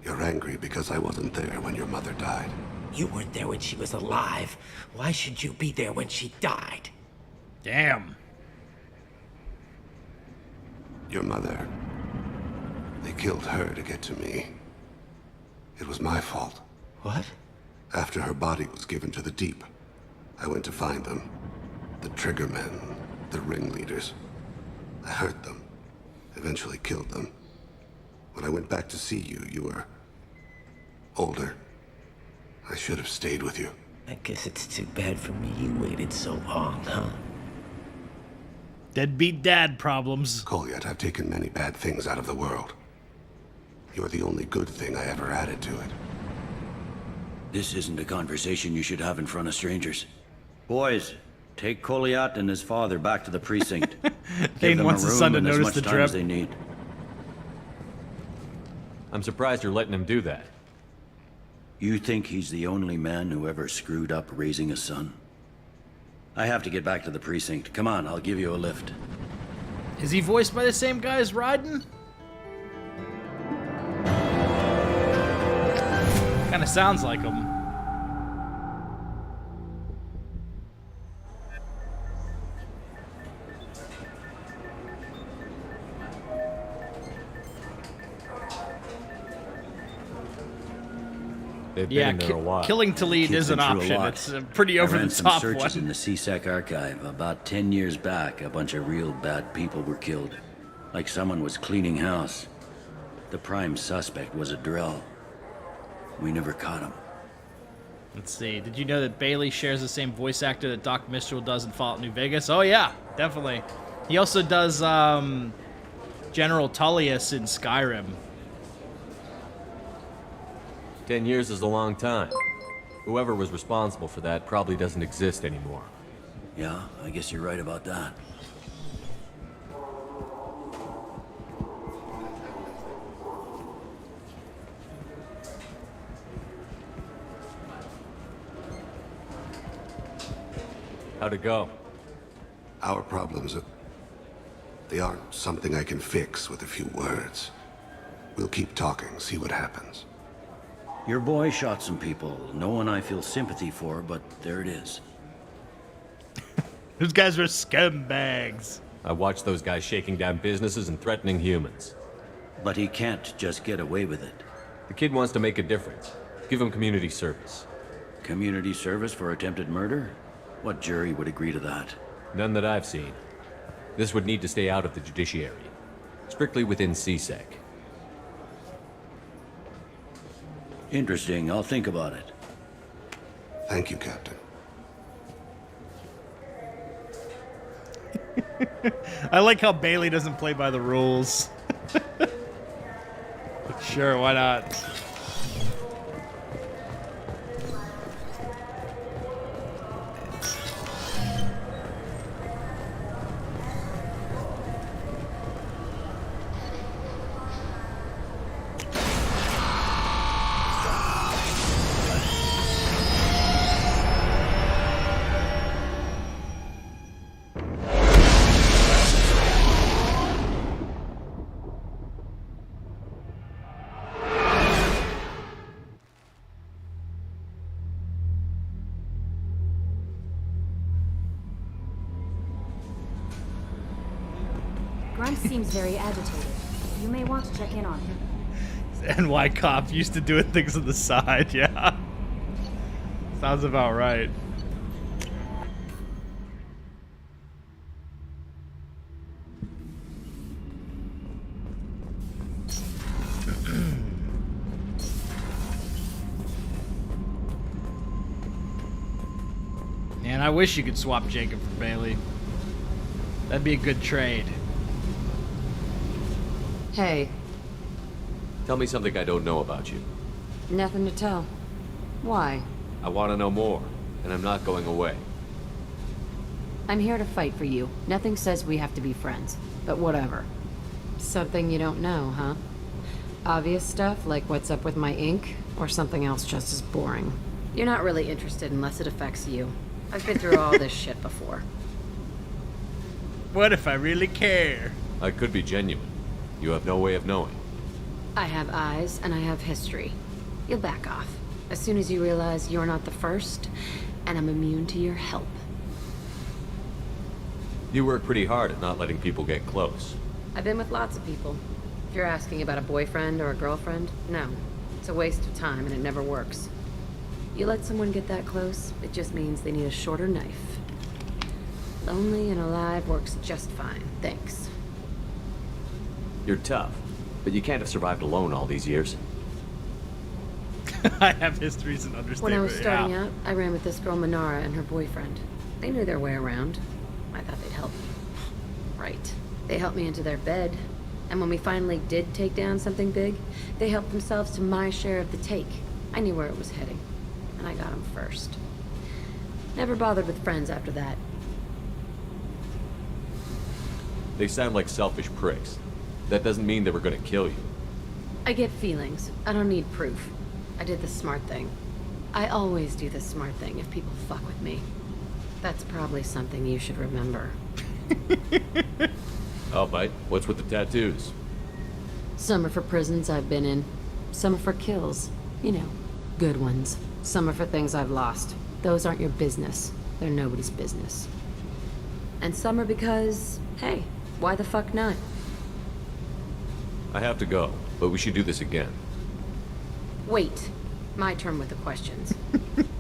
You're angry because I wasn't there when your mother died. You weren't there when she was alive. Why should you be there when she died? Damn. Your mother. They killed her to get to me. It was my fault. What? After her body was given to the deep, I went to find them. The triggermen, the ringleaders. I hurt them. Eventually killed them. When I went back to see you, you were older. I should have stayed with you. I guess it's too bad for me you waited so long, huh? Deadbeat dad problems. Kolyat, I've taken many bad things out of the world. You're the only good thing I ever added to it. This isn't a conversation you should have in front of strangers. Boys, take Kolyat and his father back to the precinct. Kane wants his son to and as notice much the time drip. as they need. I'm surprised you're letting him do that. You think he's the only man who ever screwed up raising a son? I have to get back to the precinct. Come on, I'll give you a lift. Is he voiced by the same guy as Raiden? Kind of sounds like him. They've Yeah, been in there a while. killing Talid Kid's is an been through a option. lot. It's a pretty over I ran the some top searches one. in the CSEC archive. About 10 years back, a bunch of real bad people were killed. Like someone was cleaning house. The prime suspect was a Drell. We never caught him. Let's see. Did you know that Bailey shares the same voice actor that Doc Mistral does in Fallout New Vegas? Oh yeah, definitely. He also does General Tullius in Skyrim. 10 years is a long time. Whoever was responsible for that probably doesn't exist anymore. Yeah, I guess you're right about that. How'd it go? Our problems they aren't something I can fix with a few words. We'll keep talking, see what happens. Your boy shot some people. No one I feel sympathy for, but there it is. Those guys were scumbags. I watched those guys shaking down businesses and threatening humans. But he can't just get away with it. The kid wants to make a difference. Give him community service. Community service for attempted murder? What jury would agree to that? None that I've seen. This would need to stay out of the judiciary. Strictly within CSEC. Interesting. I'll think about it. Thank you, Captain. I like how Bailey doesn't play by the rules. Sure, why not? Grunt seems very agitated. You may want to check in on him. NY cop used to doing things on the side, yeah. Sounds about right. Man, I wish you could swap Jacob for Bailey. That'd be a good trade. Hey, Tell me something I don't know about you. nothing to tell. Why? I want to know more, and I'm not going away. I'm here to fight for you. Nothing says we have to be friends, but whatever. Something you don't know, huh? Obvious stuff, like what's up with my ink, or something else just as boring. You're not really interested unless it affects you. I've been through all this shit before. What if I really care? I could be genuine. You have no way of knowing. I have eyes, and I have history. You'll back off. As soon as you realize you're not the first, and I'm immune to your help. You work pretty hard at not letting people get close. I've been with lots of people. If you're asking about a boyfriend or a girlfriend, no. It's a waste of time, and it never works. You let someone get that close, it just means they need a shorter knife. Lonely and alive works just fine, thanks. You're tough, but you can't have survived alone all these years. I have histories and understanding. When I was starting out, I ran with this girl Manara and her boyfriend. They knew their way around. I thought they'd help me. Right. They helped me into their bed. And when we finally did take down something big, they helped themselves to my share of the take. I knew where it was heading, and I got them first. Never bothered with friends after that. They sound like selfish pricks. That doesn't mean they were gonna kill you. I get feelings. I don't need proof. I did the smart thing. I always do the smart thing if people fuck with me. That's probably something you should remember. Oh, mate, what's with the tattoos? Some are for prisons I've been in. Some are for kills. You know, good ones. Some are for things I've lost. Those aren't your business. They're nobody's business. And some are because, hey, why the fuck not? I have to go, but we should do this again. Wait. My turn with the questions.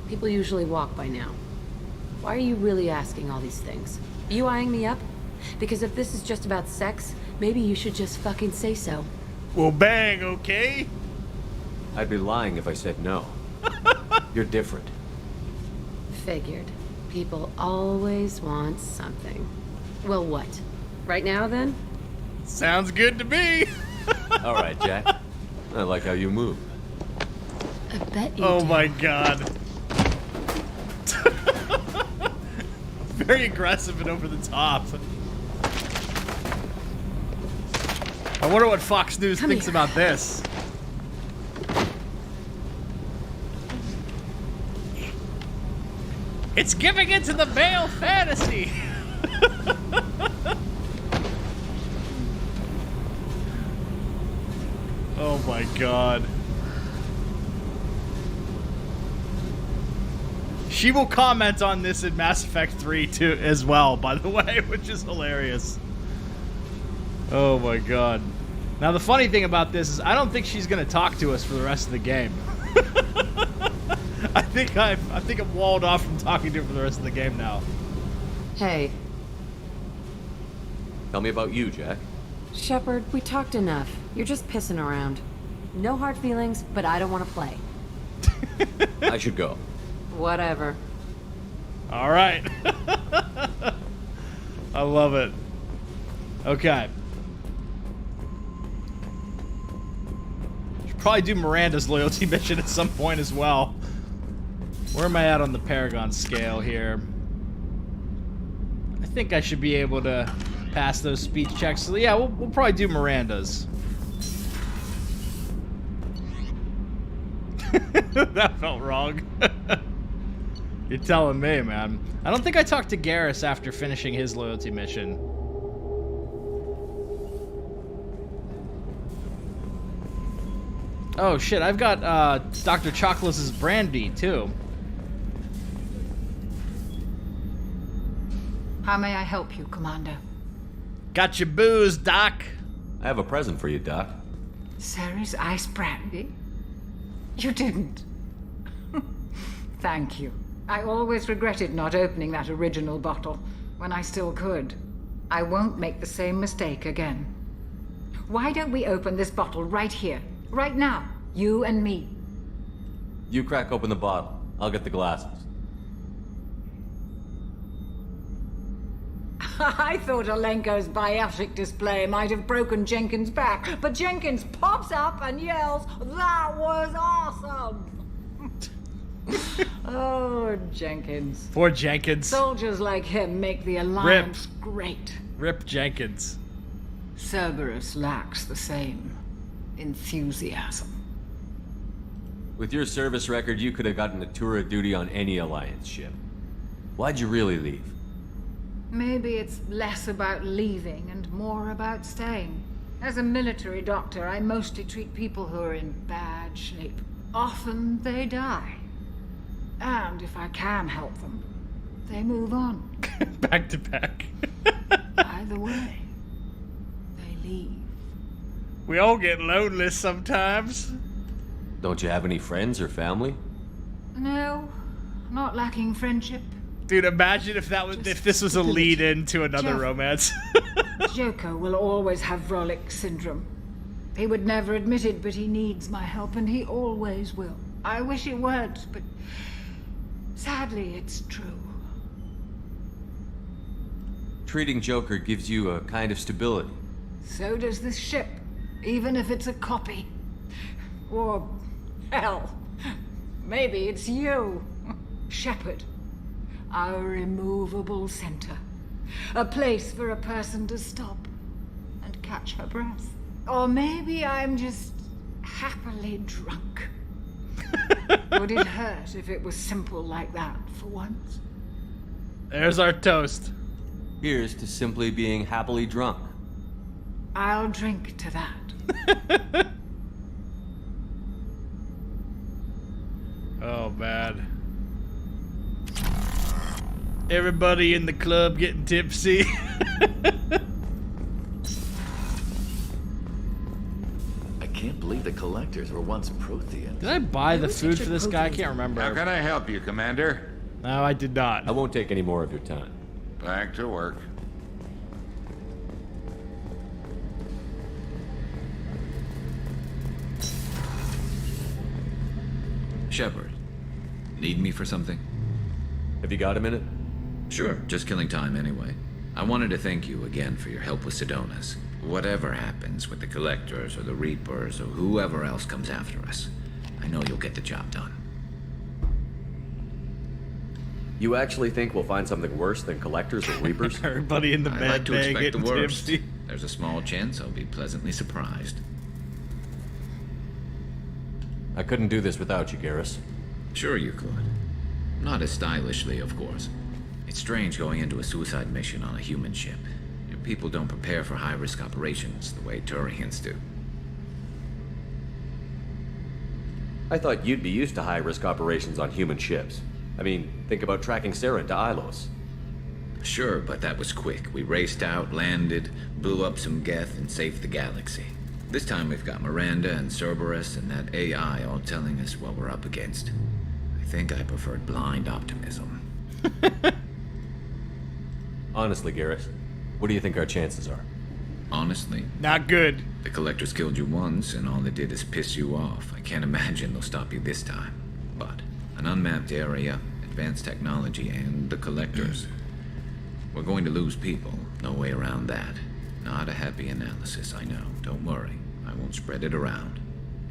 People usually walk by now. Why are you really asking all these things? You eyeing me up? Because if this is just about sex, maybe you should just fucking say so. Well, bang, okay? I'd be lying if I said no. You're different. Figured. People always want something. Well, what? Right now, then? Sounds good to me. All right, Jack. I like how you move. I bet you Oh do. my god. Very aggressive and over the top. I wonder what Fox News thinks about this. It's giving into the male fantasy. Oh my god. She will comment on this in Mass Effect 3 too, as well, by the way, which is hilarious. Oh my god. Now the funny thing about this is I don't think she's gonna talk to us for the rest of the game. I think I'm walled off from talking to her for the rest of the game now. Hey, Tell me about you, Jack. Shepard, we talked enough. You're just pissing around. No hard feelings, but I don't want to play. I should go. Whatever. All right. I love it. Okay. Should probably do Miranda's loyalty mission at some point as well. Where am I at on the Paragon scale here? I think I should be able to pass those speech checks. So yeah, we'll probably do Miranda's. That felt wrong. You're telling me, man. I don't think I talked to Garrus after finishing his loyalty mission. Oh shit, I've got Dr. Chocolate's brandy too. How may I help you, Commander? Got your booze, Doc. I have a present for you, Doc. Ceres ice brandy? You didn't. Thank you. I always regretted not opening that original bottle when I still could. I won't make the same mistake again. Why don't we open this bottle right here, right now, you and me? You crack open the bottle. I'll get the glasses. I thought Alenko's biotic display might have broken Jenkins' back, but Jenkins pops up and yells, "That was awesome!" Oh, Jenkins. Poor Jenkins. Soldiers like him make the Alliance great. Rip Jenkins. Cerberus lacks the same enthusiasm. With your service record, you could have gotten a tour of duty on any Alliance ship. Why'd you really leave? Maybe it's less about leaving and more about staying. As a military doctor, I mostly treat people who are in bad shape. Often they die. And if I can help them, they move on. Back to back. Either way, they leave. We all get lonely sometimes. Don't you have any friends or family? No, not lacking friendship. Dude, imagine if this was a lead-in to another Jeff. romance. Joker will always have Vrolic syndrome. He would never admit it, but he needs my help, and he always will. I wish it weren't, but sadly, it's true. Treating Joker gives you a kind of stability. So does this ship, even if it's a copy. Or, hell, maybe it's you, Shepard. Our immovable center. A place for a person to stop and catch her breath. Or maybe I'm just happily drunk. Would it hurt if it was simple like that for once? There's our toast. Here's to simply being happily drunk. I'll drink to that. Oh, man. Everybody in the club getting tipsy. I can't believe the collectors were once Protheans. Did I buy the food for this guy? I can't remember. How can I help you, Commander? No, I did not. I won't take any more of your time. Back to work. Shepard, need me for something? Have you got a minute? Sure, just killing time anyway. I wanted to thank you again for your help with Sedona's. Whatever happens with the Collectors or the Reapers or whoever else comes after us, I know you'll get the job done. You actually think we'll find something worse than Collectors or Reapers? Everybody in the I med like to bay expect the getting worst. tipsy. There's a small chance I'll be pleasantly surprised. I couldn't do this without you, Garrus. Sure you could. Not as stylishly, of course. It's strange going into a suicide mission on a human ship. Your people don't prepare for high-risk operations the way Turians do. I thought you'd be used to high-risk operations on human ships. I mean, think about tracking Sarah to Ilos. Sure, but that was quick. We raced out, landed, blew up some Geth, and saved the galaxy. This time we've got Miranda and Cerberus and that AI all telling us what we're up against. I think I preferred blind optimism. Honestly, Garrus, what do you think our chances are? Honestly? Not good. The Collectors killed you once, and all they did is piss you off. I can't imagine they'll stop you this time. But an unmapped area, advanced technology, and the Collectors. We're going to lose people. No way around that. Not a happy analysis, I know. Don't worry. I won't spread it around.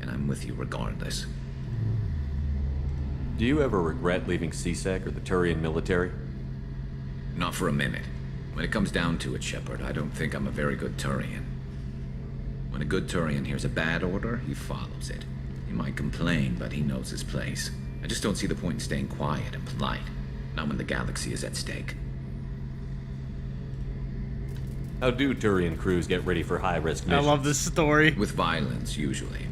And I'm with you regardless. Do you ever regret leaving CSEC or the Turian military? Not for a minute. When it comes down to it, Shepard, I don't think I'm a very good Turian. When a good Turian hears a bad order, he follows it. He might complain, but he knows his place. I just don't see the point in staying quiet and polite. Not when the galaxy is at stake. How do Turian crews get ready for high-risk missions? I love this story. With violence, usually.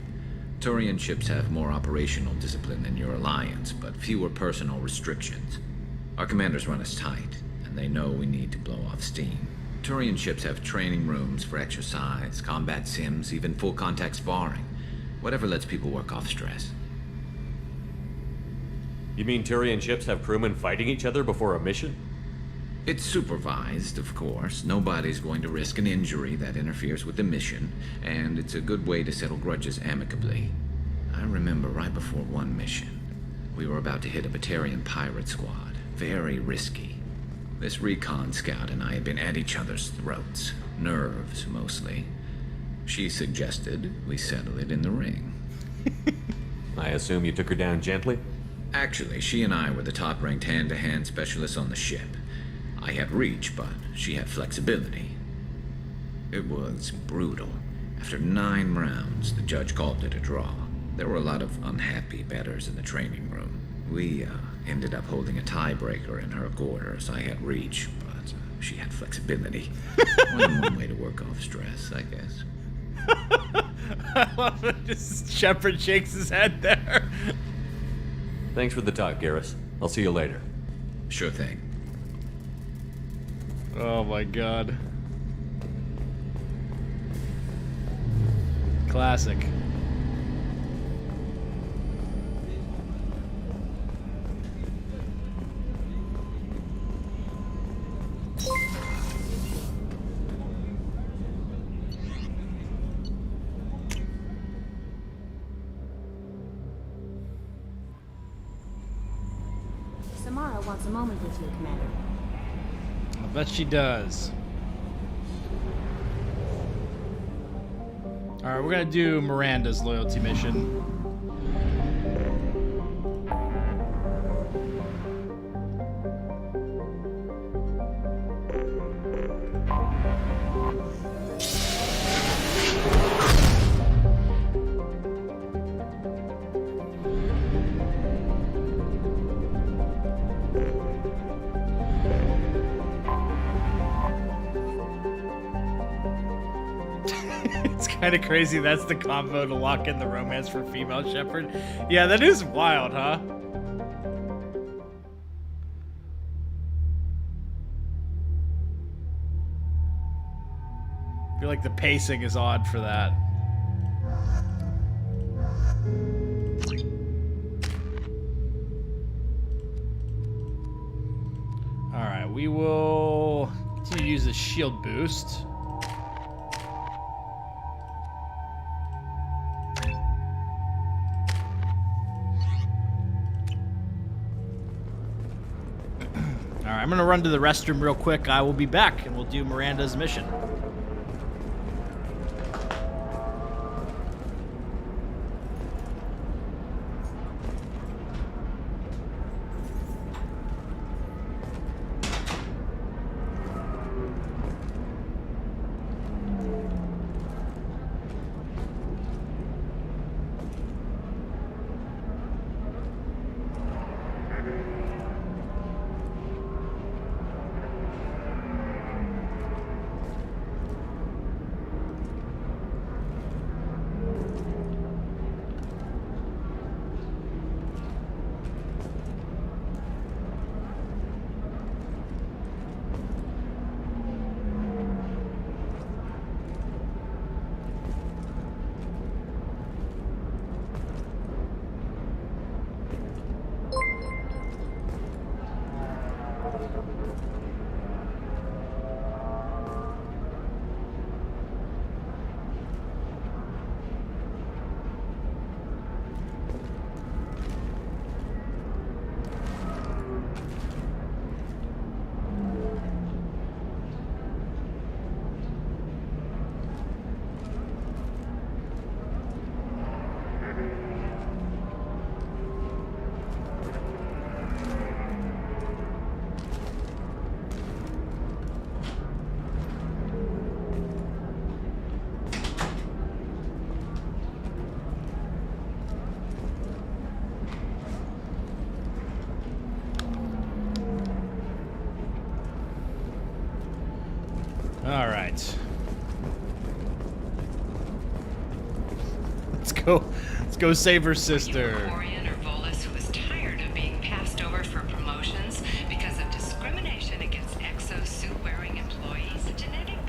Turian ships have more operational discipline than your alliance, but fewer personal restrictions. Our commanders run us tight, and they know we need to blow off steam. Turian ships have training rooms for exercise, combat sims, even full-contact sparring. Whatever lets people work off stress. You mean Turian ships have crewmen fighting each other before a mission? It's supervised, of course. Nobody's going to risk an injury that interferes with the mission, and it's a good way to settle grudges amicably. I remember right before one mission, we were about to hit a Batarian pirate squad. Very risky. This recon scout and I had been at each other's throats. Nerves, mostly. She suggested we settle it in the ring. I assume you took her down gently? Actually, she and I were the top-ranked hand-to-hand specialists on the ship. I had reach, but she had flexibility. It was brutal. After 9 rounds, the judge called it a draw. There were a lot of unhappy bettors in the training room. We ended up holding a tiebreaker in her quarters. I had reach, but she had flexibility. One way to work off stress, I guess. I love it. Just Shepard shakes his head there. Thanks for the talk, Garrus. I'll see you later. Sure thing. Oh my god. Classic. Samara wants a moment with you, Commander. Bet she does. Alright, we're gonna do Miranda's loyalty mission. It's kind of crazy that's the combo to lock in the romance for female Shepard. Yeah, that is wild, huh? I feel like the pacing is odd for that. Alright, we will continue to use the shield boost. Alright, I'm gonna run to the restroom real quick. I will be back and we'll do Miranda's mission. All right. Let's go save her sister. Who is tired of being passed over for promotions because of discrimination against exosuit-wearing employees.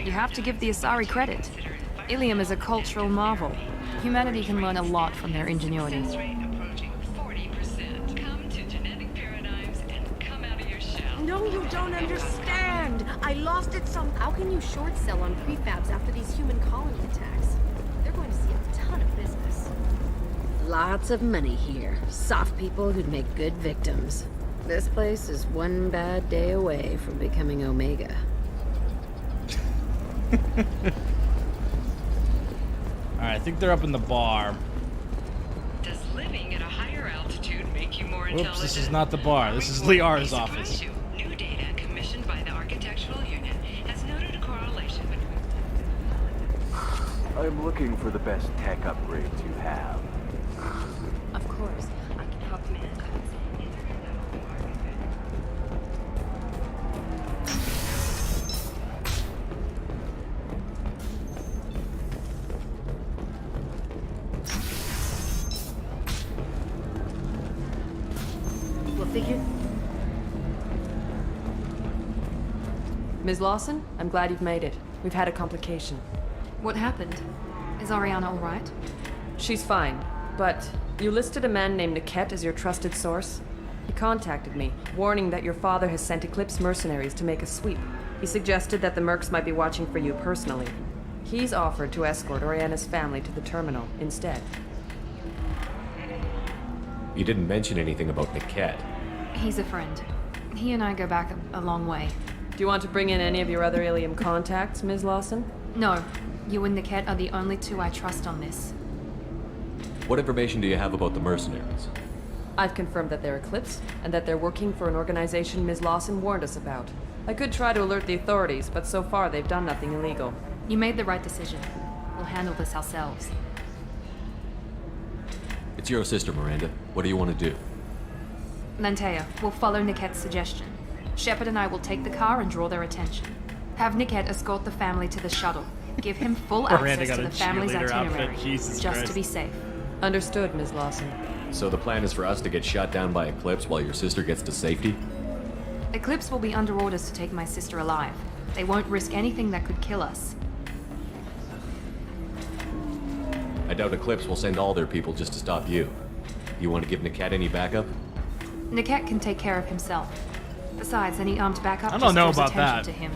You have to give the Asari credit. Ilium is a cultural marvel. Humanity can learn a lot from their ingenuity. No, you don't understand! I lost it some... How can you short sell on prefabs after these human colony attacks? They're going to see a ton of business. Lots of money here. Soft people who'd make good victims. This place is one bad day away from becoming Omega. Alright, I think they're up in the bar. Does living at a higher altitude make you more intelligent? Oops, this is not the bar. This is Liara's office. New data commissioned by the architectural unit has noted a correlation between... I'm looking for the best tech upgrades you have. Of course, I can help you. We'll figure... Ms. Lawson, I'm glad you've made it. We've had a complication. What happened? Is Ariana all right? She's fine, but you listed a man named Niket as your trusted source. He contacted me, warning that your father has sent Eclipse mercenaries to make a sweep. He suggested that the Mercs might be watching for you personally. He's offered to escort Oriana's family to the terminal instead. You didn't mention anything about Niket. He's a friend. He and I go back a long way. Do you want to bring in any of your other Ilium contacts, Ms. Lawson? No. You and Niket are the only two I trust on this. What information do you have about the mercenaries? I've confirmed that they're Eclipse, and that they're working for an organization Ms. Lawson warned us about. I could try to alert the authorities, but so far they've done nothing illegal. You made the right decision. We'll handle this ourselves. It's your sister, Miranda. What do you want to do? Lantea, we'll follow Niket's suggestion. Shepard and I will take the car and draw their attention. Have Niket escort the family to the shuttle. Give him full Miranda access got to a the family's cheerleader itinerary. outfit. Jesus just Christ. to be safe. Understood, Ms. Lawson. So the plan is for us to get shot down by Eclipse while your sister gets to safety? Eclipse will be under orders to take my sister alive. They won't risk anything that could kill us. I doubt Eclipse will send all their people just to stop you. You want to give Niket any backup? Niket can take care of himself. Besides, any armed backup I don't just know draws about attention that. to him.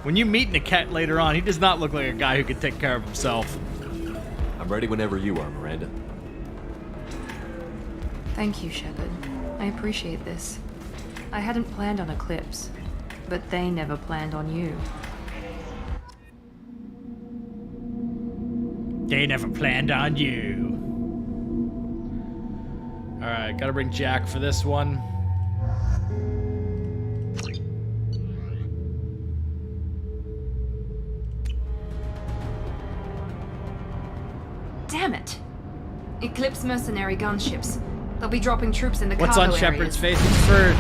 When you meet Niket later on, he does not look like a guy who can take care of himself. I'm ready whenever you are, Miranda. Thank you, Shepard. I appreciate this. I hadn't planned on Eclipse, but they never planned on you. They never planned on you. Alright, gotta bring Jack for this one. Damn it! Eclipse mercenary gunships. They'll be dropping troops in the What's cargo on Shepard's areas. face?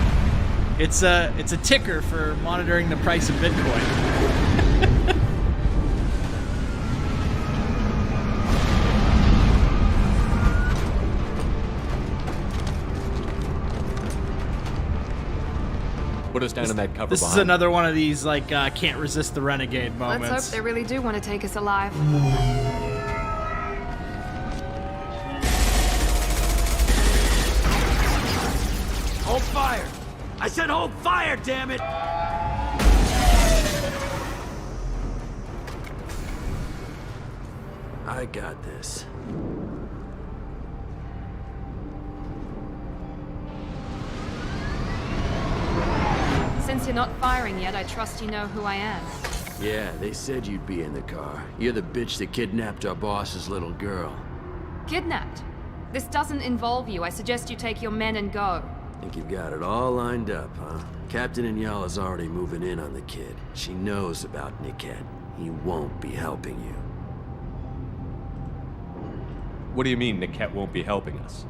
It's a ticker for monitoring the price of Bitcoin. Put us down in that cover This behind is another one of these, like, can't resist the renegade moments. Let's hope they really do want to take us alive. Hold fire! I said hold fire, damn it! I got this. Since you're not firing yet, I trust you know who I am. Yeah, they said you'd be in the car. You're the bitch that kidnapped our boss's little girl. Kidnapped? This doesn't involve you. I suggest you take your men and go. Think you've got it all lined up, huh? Captain Inyala's already moving in on the kid. She knows about Niket. He won't be helping you. What do you mean Niket won't be helping us?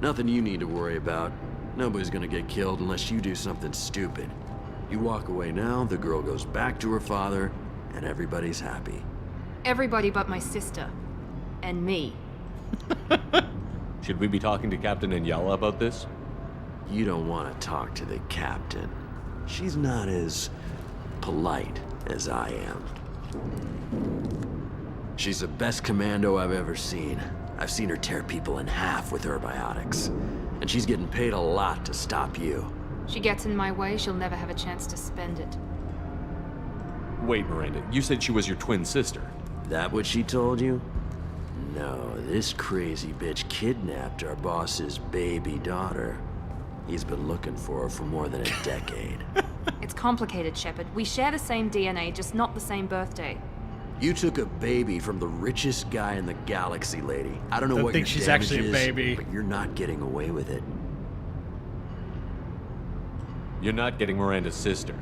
Nothing you need to worry about. Nobody's gonna get killed unless you do something stupid. You walk away now, the girl goes back to her father, and everybody's happy. Everybody but my sister. And me. Should we be talking to Captain Inyala about this? You don't want to talk to the captain. She's not as polite as I am. She's the best commando I've ever seen. I've seen her tear people in half with her biotics. And she's getting paid a lot to stop you. She gets in my way, she'll never have a chance to spend it. Wait, Miranda, you said she was your twin sister. That what she told you? No, this crazy bitch kidnapped our boss's baby daughter. He's been looking for her for more than a decade. It's complicated, Shepard. We share the same DNA, just not the same birthday. You took a baby from the richest guy in the galaxy, lady. I don't know Don't what think your she's damage actually a is, baby. but you're not getting away with it. You're not getting Miranda's sister.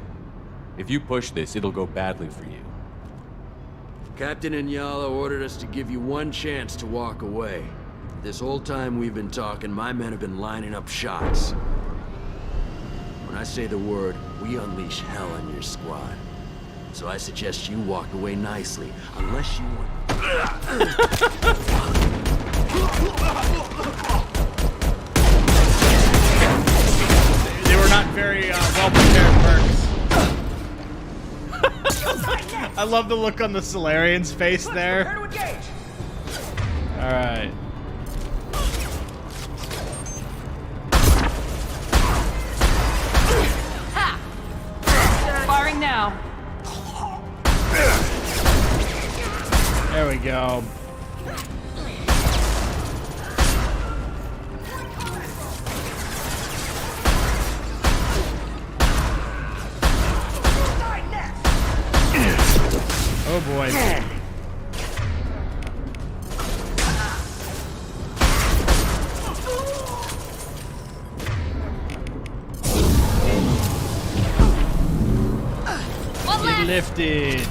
If you push this, it'll go badly for you. Captain Inyala ordered us to give you one chance to walk away. This whole time we've been talking, my men have been lining up shots. When I say the word, we unleash hell on your squad. So I suggest you walk away nicely, unless you want... They were not very well-prepared mercs. I love the look on the Salarian's face there. Alright. Firing now. There we go. Oh boy. Get lifted.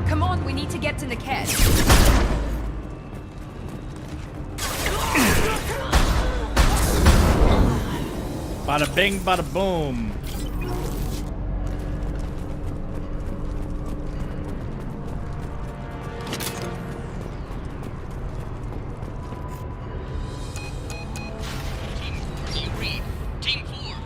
Come on, we need to get to Niket. Bada bing, bada boom. Team Reed, Team 4.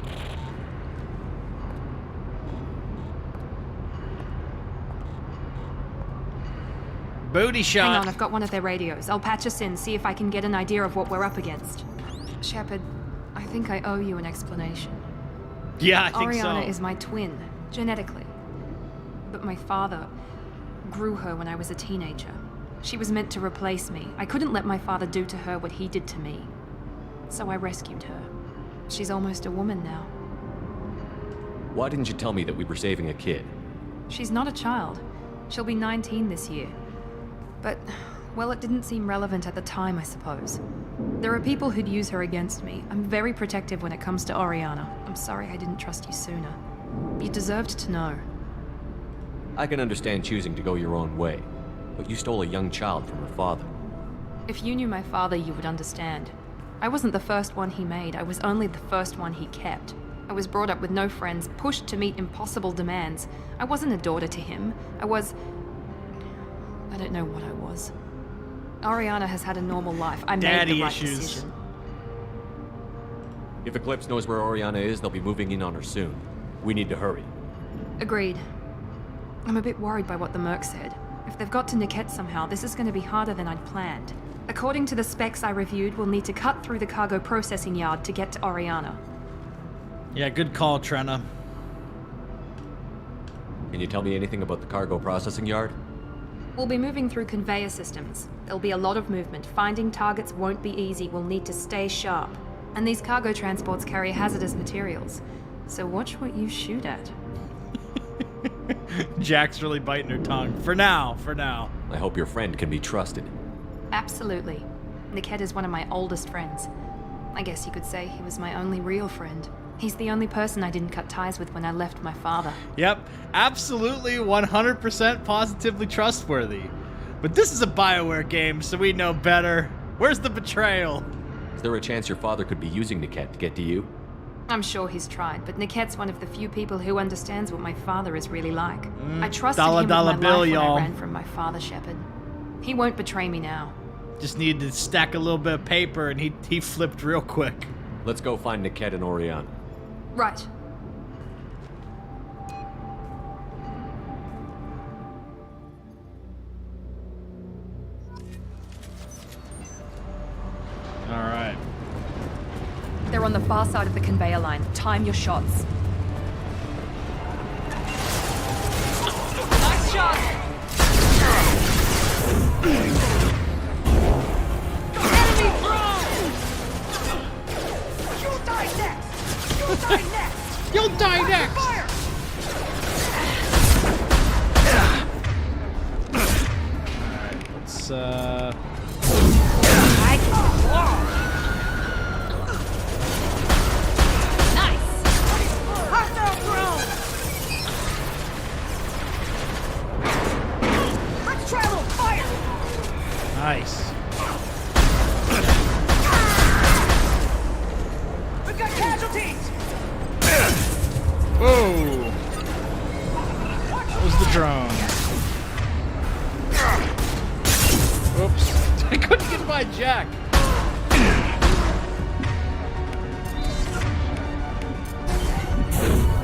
Booty shot. Hang on, I've got one of their radios. I'll patch us in, see if I can get an idea of what we're up against. Shepard, I think I owe you an explanation. Yeah, I think Oriana so. is my twin, genetically. But my father grew her when I was a teenager. She was meant to replace me. I couldn't let my father do to her what he did to me. So I rescued her. She's almost a woman now. Why didn't you tell me that we were saving a kid? She's not a child. She'll be 19 this year. But, well, it didn't seem relevant at the time, I suppose. There are people who'd use her against me. I'm very protective when it comes to Oriana. I'm sorry I didn't trust you sooner. You deserved to know. I can understand choosing to go your own way, but you stole a young child from her father. If you knew my father, you would understand. I wasn't the first one he made. I was only the first one he kept. I was brought up with no friends, pushed to meet impossible demands. I wasn't a daughter to him. I don't know what I was. Oriana has had a normal life. I made the right decision. If Eclipse knows where Oriana is, they'll be moving in on her soon. We need to hurry. Agreed. I'm a bit worried by what the Merc said. If they've got to Niket somehow, this is going to be harder than I'd planned. According to the specs I reviewed, we'll need to cut through the cargo processing yard to get to Oriana. Yeah, good call, Trenna. Can you tell me anything about the cargo processing yard? We'll be moving through conveyor systems. There'll be a lot of movement. Finding targets won't be easy. We'll need to stay sharp. And these cargo transports carry hazardous materials. So watch what you shoot at. Jack's really biting her tongue. For now. I hope your friend can be trusted. Absolutely. Niket is one of my oldest friends. I guess you could say he was my only real friend. He's the only person I didn't cut ties with when I left my father. Yep, absolutely 100% positively trustworthy. But this is a BioWare game, so we know better. Where's the betrayal? Is there a chance your father could be using Niket to get to you? I'm sure he's tried, but Niket's one of the few people who understands what my father is really like. I trusted him with my life when I ran from my father, Shepard. He won't betray me now. Just needed to stack a little bit of paper, and he flipped real quick. Let's go find Niket and Oriana. Right. All right. They're on the far side of the conveyor line. Time your shots. Nice shot! Enemy prone! You'll die next! You'll die next! You'll die next! Fire! Alright, let's Nice. We've got casualties! Whoa! That was the drone. Oops. I couldn't get my Jack.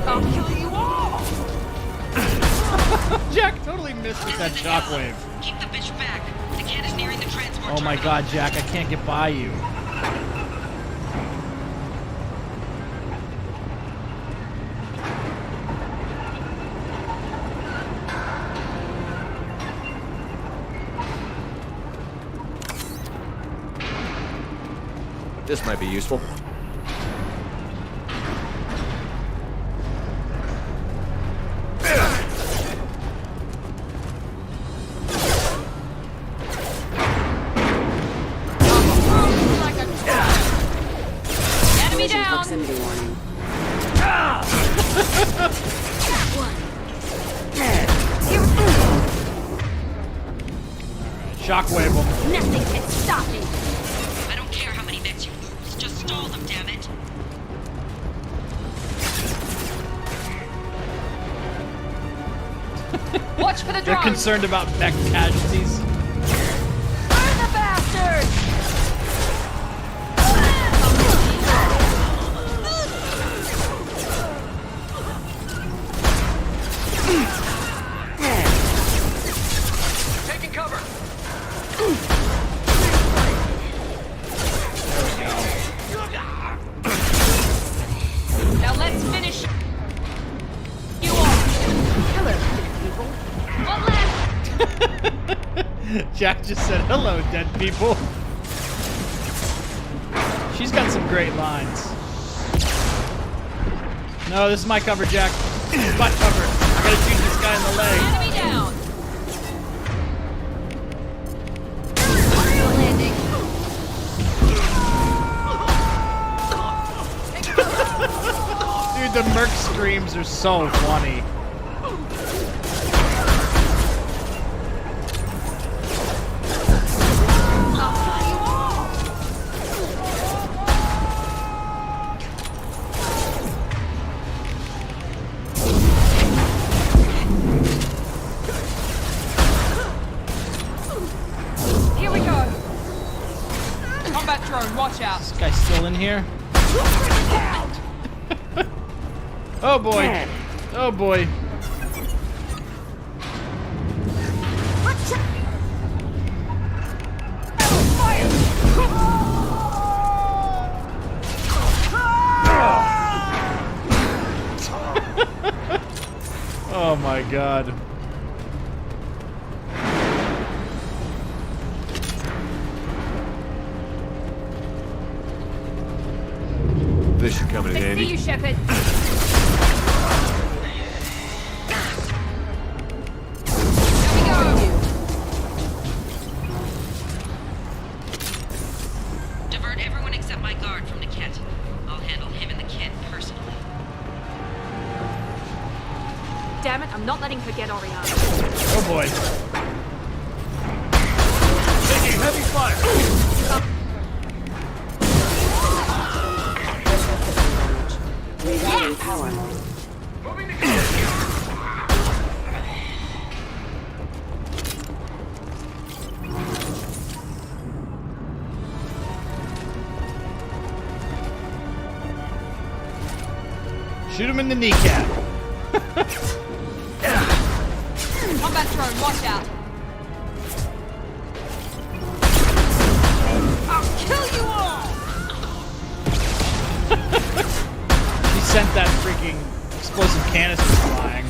I'll kill you all! Jack totally missed with that shockwave. Keep the bitch back. The cat is nearing the transport. Oh my god, Jack, I can't get by you. This might be useful. Shockwave them. Nothing can stop me. I don't care how many vets you lose. Just stall them, damn it. Watch for the They're drone. concerned about mech casualties. Burn the bastard! Taking cover. Now let's finish you off. Hello, people. What left? Jack just said, hello, dead people. She's got some great lines. No, this is my cover, Jack. This is my cover. I gotta shoot this guy in the leg. Enemy down. Landing. Dude, the merc screams are so funny. Here we go. Combat drone, watch out. This guy's still in here? Oh boy. Oh boy. Oh my god. Fish are coming in I see handy. you, Shepard. Divert everyone except my guard from the kit. I'll handle him and the kid personally. Damn it, I'm not letting her get Oriana. Oh boy. Taking heavy fire. Regaining power. Moving to kill. Shoot him in the kneecap. Combat drone, watch out. I'll kill you all! He sent that freaking explosive canister flying.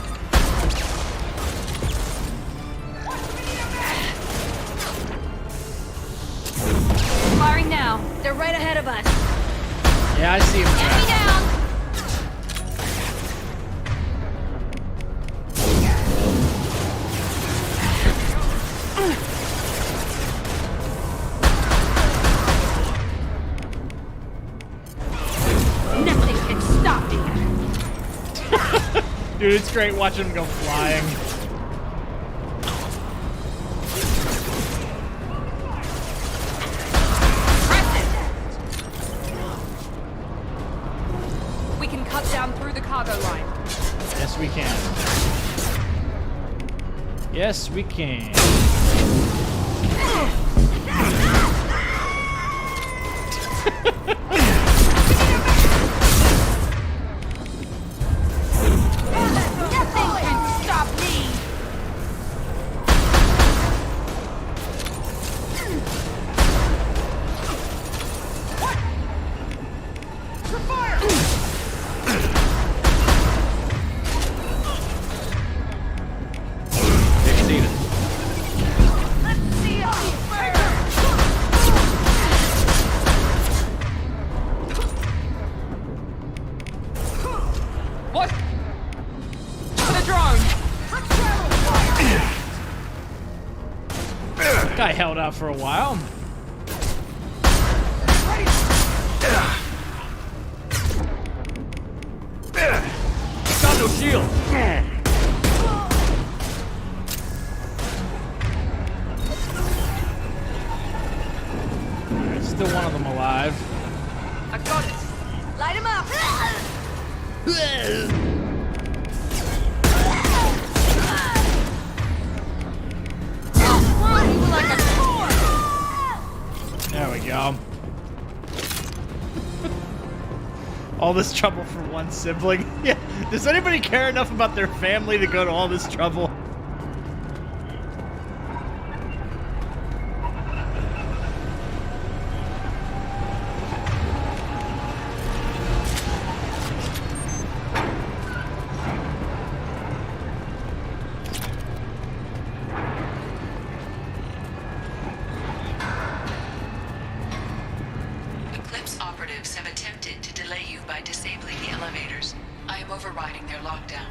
Firing now. They're right ahead of us. Yeah, I see him. Enemy down. Nothing can stop me. Dude, it's great watching him go flying. We can cut down through the cargo line. Yes, we can. Yes, we can. Nothing can stop me. Let's see how you What? For the drone. Guy held out for a while. Got no shield. alive. I got it. Light him up. There we go. All this trouble for one sibling. Yeah. Does anybody care enough about their family to go to all this trouble? Eclipse operatives have attempted to delay you by disabling the elevators. I am overriding their lockdown.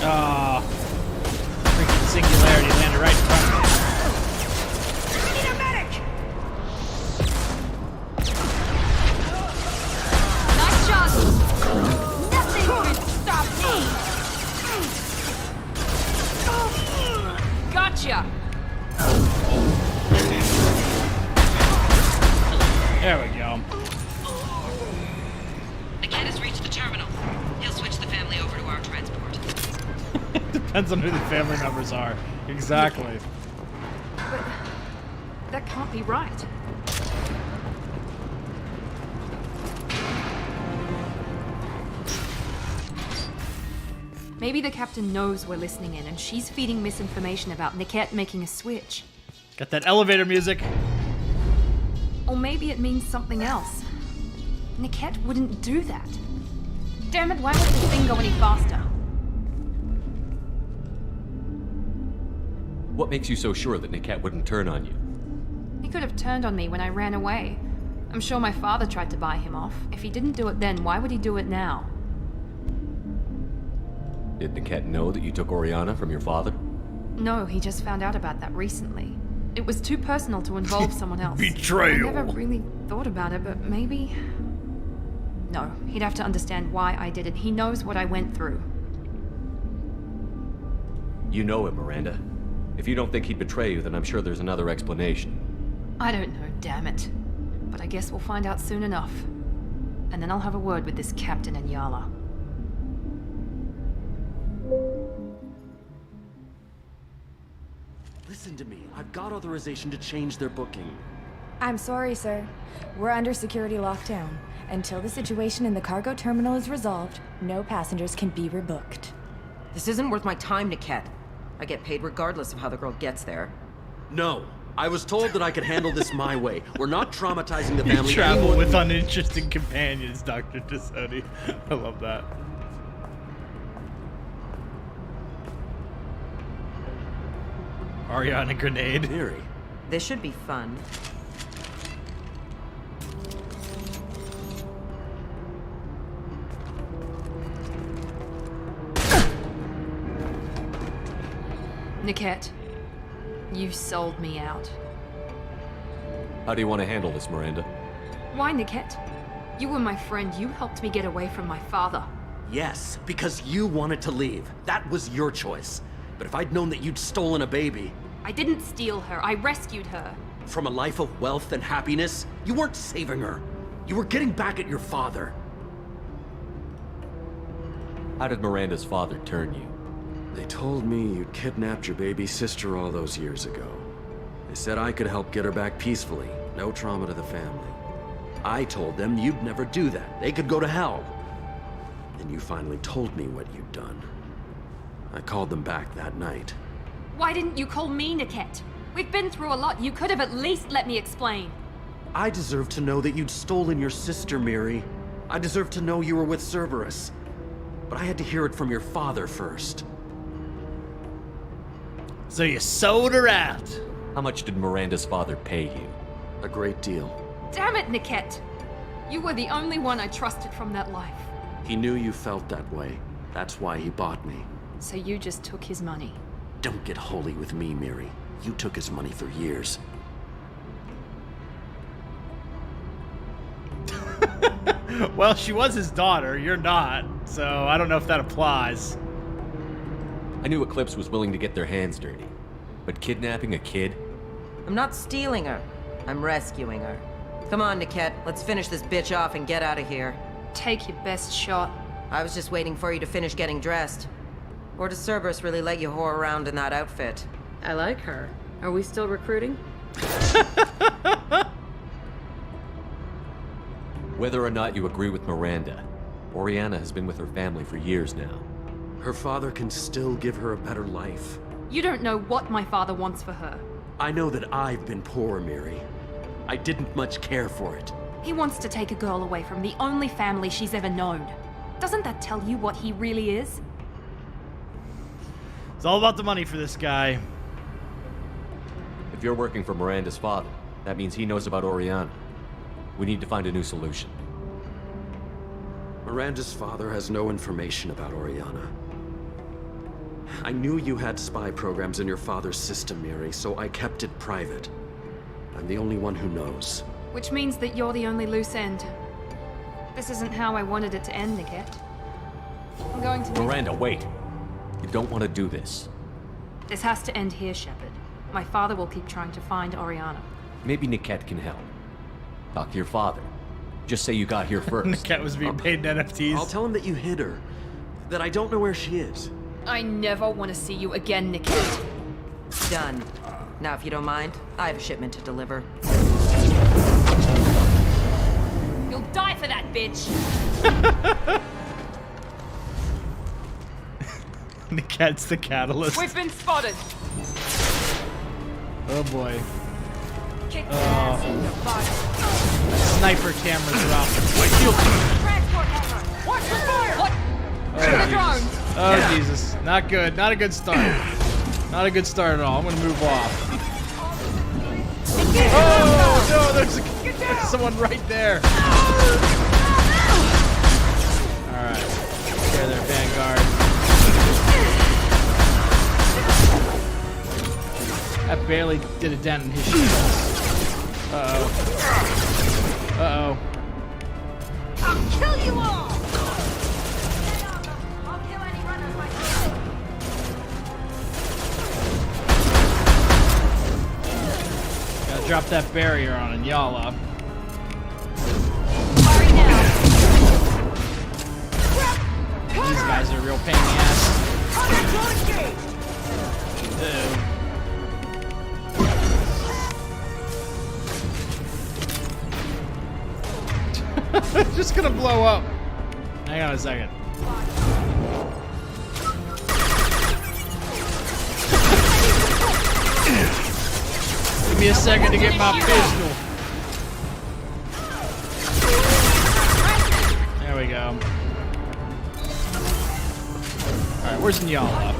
Ah, freaking singularity landed right in front of me. Nice shot. Nothing can stop me. Gotcha. There we go. The cat has reached the terminal. He'll switch the family over to our transport. Depends on who the family members are. Exactly. But that can't be right. Maybe the captain knows we're listening in and she's feeding misinformation about Niket making a switch. Got that elevator music. Or maybe it means something else. Niket wouldn't do that. Damn it, why won't this thing go any faster? What makes you so sure that Niket wouldn't turn on you? He could have turned on me when I ran away. I'm sure my father tried to buy him off. If he didn't do it then, why would he do it now? Did Niket know that you took Oriana from your father? No, he just found out about that recently. It was too personal to involve someone else. Betrayal. I never really thought about it, but maybe... No, he'd have to understand why I did it. He knows what I went through. You know him, Miranda. If you don't think he'd betray you, then I'm sure there's another explanation. I don't know, damn it. But I guess we'll find out soon enough. And then I'll have a word with this captain and Shiala. Listen to me. I've got authorization to change their booking. I'm sorry, sir. We're under security lockdown. Until the situation in the cargo terminal is resolved, no passengers can be rebooked. This isn't worth my time, Niket. I get paid regardless of how the girl gets there. No. I was told that I could handle this my way. We're not traumatizing the You family. travel with uninteresting companions, Dr. Tasoni. I love that. Ariana grenade. Mary. This should be fun. Niket, you sold me out. How do you want to handle this, Miranda? Why, Niket? You were my friend. You helped me get away from my father. Yes, because you wanted to leave. That was your choice. But if I'd known that you'd stolen a baby... I didn't steal her. I rescued her. From a life of wealth and happiness, you weren't saving her. You were getting back at your father. How did Miranda's father turn you? They told me you'd kidnapped your baby sister all those years ago. They said I could help get her back peacefully. No trauma to the family. I told them you'd never do that. They could go to hell. Then you finally told me what you'd done. I called them back that night. Why didn't you call me, Niket? We've been through a lot. You could have at least let me explain. I deserve to know that you'd stolen your sister, Miri. I deserve to know you were with Cerberus. But I had to hear it from your father first. So you sold her out. How much did Miranda's father pay you? A great deal. Damn it, Niket! You were the only one I trusted from that life. He knew you felt that way. That's why he bought me. So you just took his money. Don't get holy with me, Miri. You took his money for years. Well, she was his daughter. You're not. So I don't know if that applies. I knew Eclipse was willing to get their hands dirty. But kidnapping a kid? I'm not stealing her. I'm rescuing her. Come on, Niket. Let's finish this bitch off and get out of here. Take your best shot. I was just waiting for you to finish getting dressed. Or does Cerberus really let you whore around in that outfit? I like her. Are we still recruiting? Whether or not you agree with Miranda, Oriana has been with her family for years now. Her father can still give her a better life. You don't know what my father wants for her. I know that I've been poor, Miri. I didn't much care for it. He wants to take a girl away from the only family she's ever known. Doesn't that tell you what he really is? It's all about the money for this guy. If you're working for Miranda's father, that means he knows about Oriana. We need to find a new solution. Miranda's father has no information about Oriana. I knew you had spy programs in your father's system, Miri, so I kept it private. I'm the only one who knows. Which means that you're the only loose end. This isn't how I wanted it to end, Niket. I'm going to... Miranda, wait! You don't want to do this. This has to end here, Shepard. My father will keep trying to find Oriana. Maybe Niket can help. Talk to your father. Just say you got here first. Niket was being paid in NFTs. I'll tell him that you hid her. That I don't know where she is. I never want to see you again, Niket. Done. Now, if you don't mind, I have a shipment to deliver. You'll die for that, bitch! Niket's the catalyst. We've been spotted! Oh boy. Kick their ass in your body. Sniper cameras are out. Transport hammer! Watch the fire! What? Oh, Jesus. Oh, Jesus. Not good. Not a good start. Not a good start at all. I'm gonna move off. Oh, no, there's someone right there. Alright. There, there, Vanguard. That barely did a dent in his shields. Uh-oh. Uh-oh. I'll kill you all! Gotta drop that barrier on Shiala. These guys are a real pain in the ass. Just gonna blow up. Hang on a second. Give me a second to get my pistol. There we go. Alright, where's Shiala?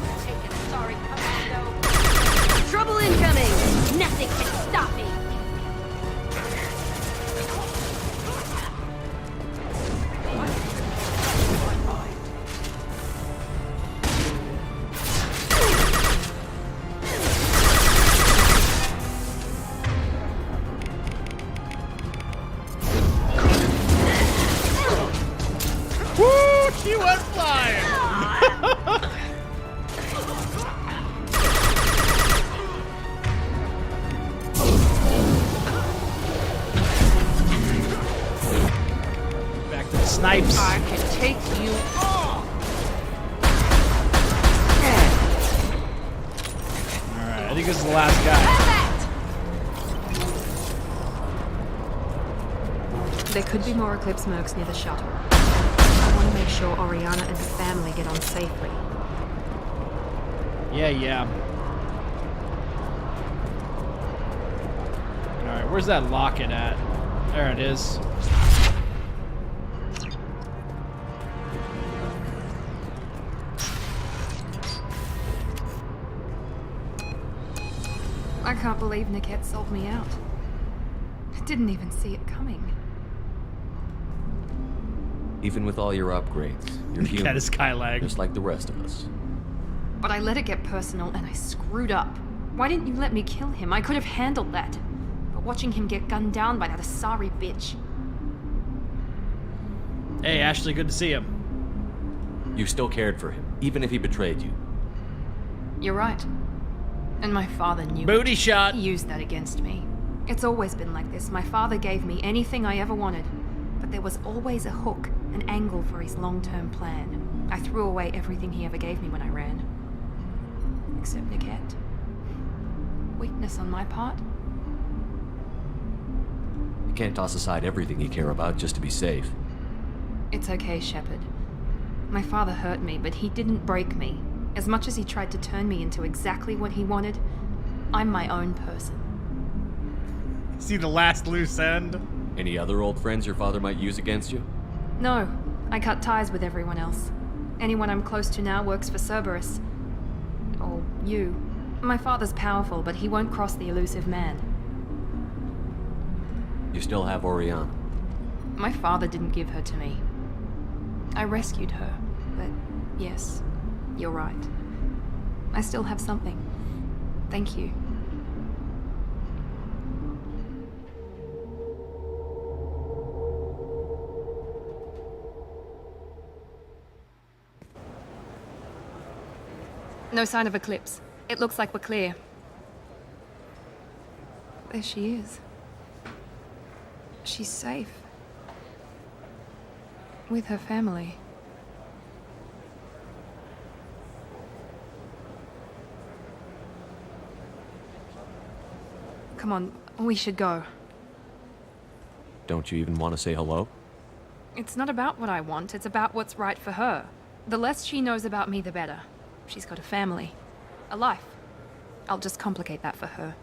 Trouble incoming! Nothing can stop me! Woo! She went flying! Back to the snipes. I can take you all! Alright, I think this is the last guy. There could be more Eclipse mercs near the shuttle. I want to make sure Oriana and her family get on safely. Yeah. Alright, where's that locket at? There it is. I can't believe Niket sold me out. I didn't even see it coming. Even with all your upgrades, you're human. That is Skylag. Just like the rest of us. But I let it get personal and I screwed up. Why didn't you let me kill him? I could have handled that. But watching him get gunned down by that Asari bitch. Hey, Ashley, good to see you. You still cared for him, even if he betrayed you. You're right. And my father knew Booty it. shot. He used that against me. It's always been like this. My father gave me anything I ever wanted. But there was always a hook, an angle for his long-term plan. I threw away everything he ever gave me when I ran. Except Niket. Weakness on my part? You can't toss aside everything you care about just to be safe. It's okay, Shepard. My father hurt me, but he didn't break me. As much as he tried to turn me into exactly what he wanted, I'm my own person. See the last loose end? Any other old friends your father might use against you? No, I cut ties with everyone else. Anyone I'm close to now works for Cerberus. Or you. My father's powerful, but he won't cross the elusive man. You still have Oriana. My father didn't give her to me. I rescued her, but yes, you're right. I still have something. Thank you. No sign of Eclipse. It looks like we're clear. There she is. She's safe. With her family. Come on, we should go. Don't you even want to say hello? It's not about what I want, it's about what's right for her. The less she knows about me, the better. She's got a family. A life. I'll just complicate that for her.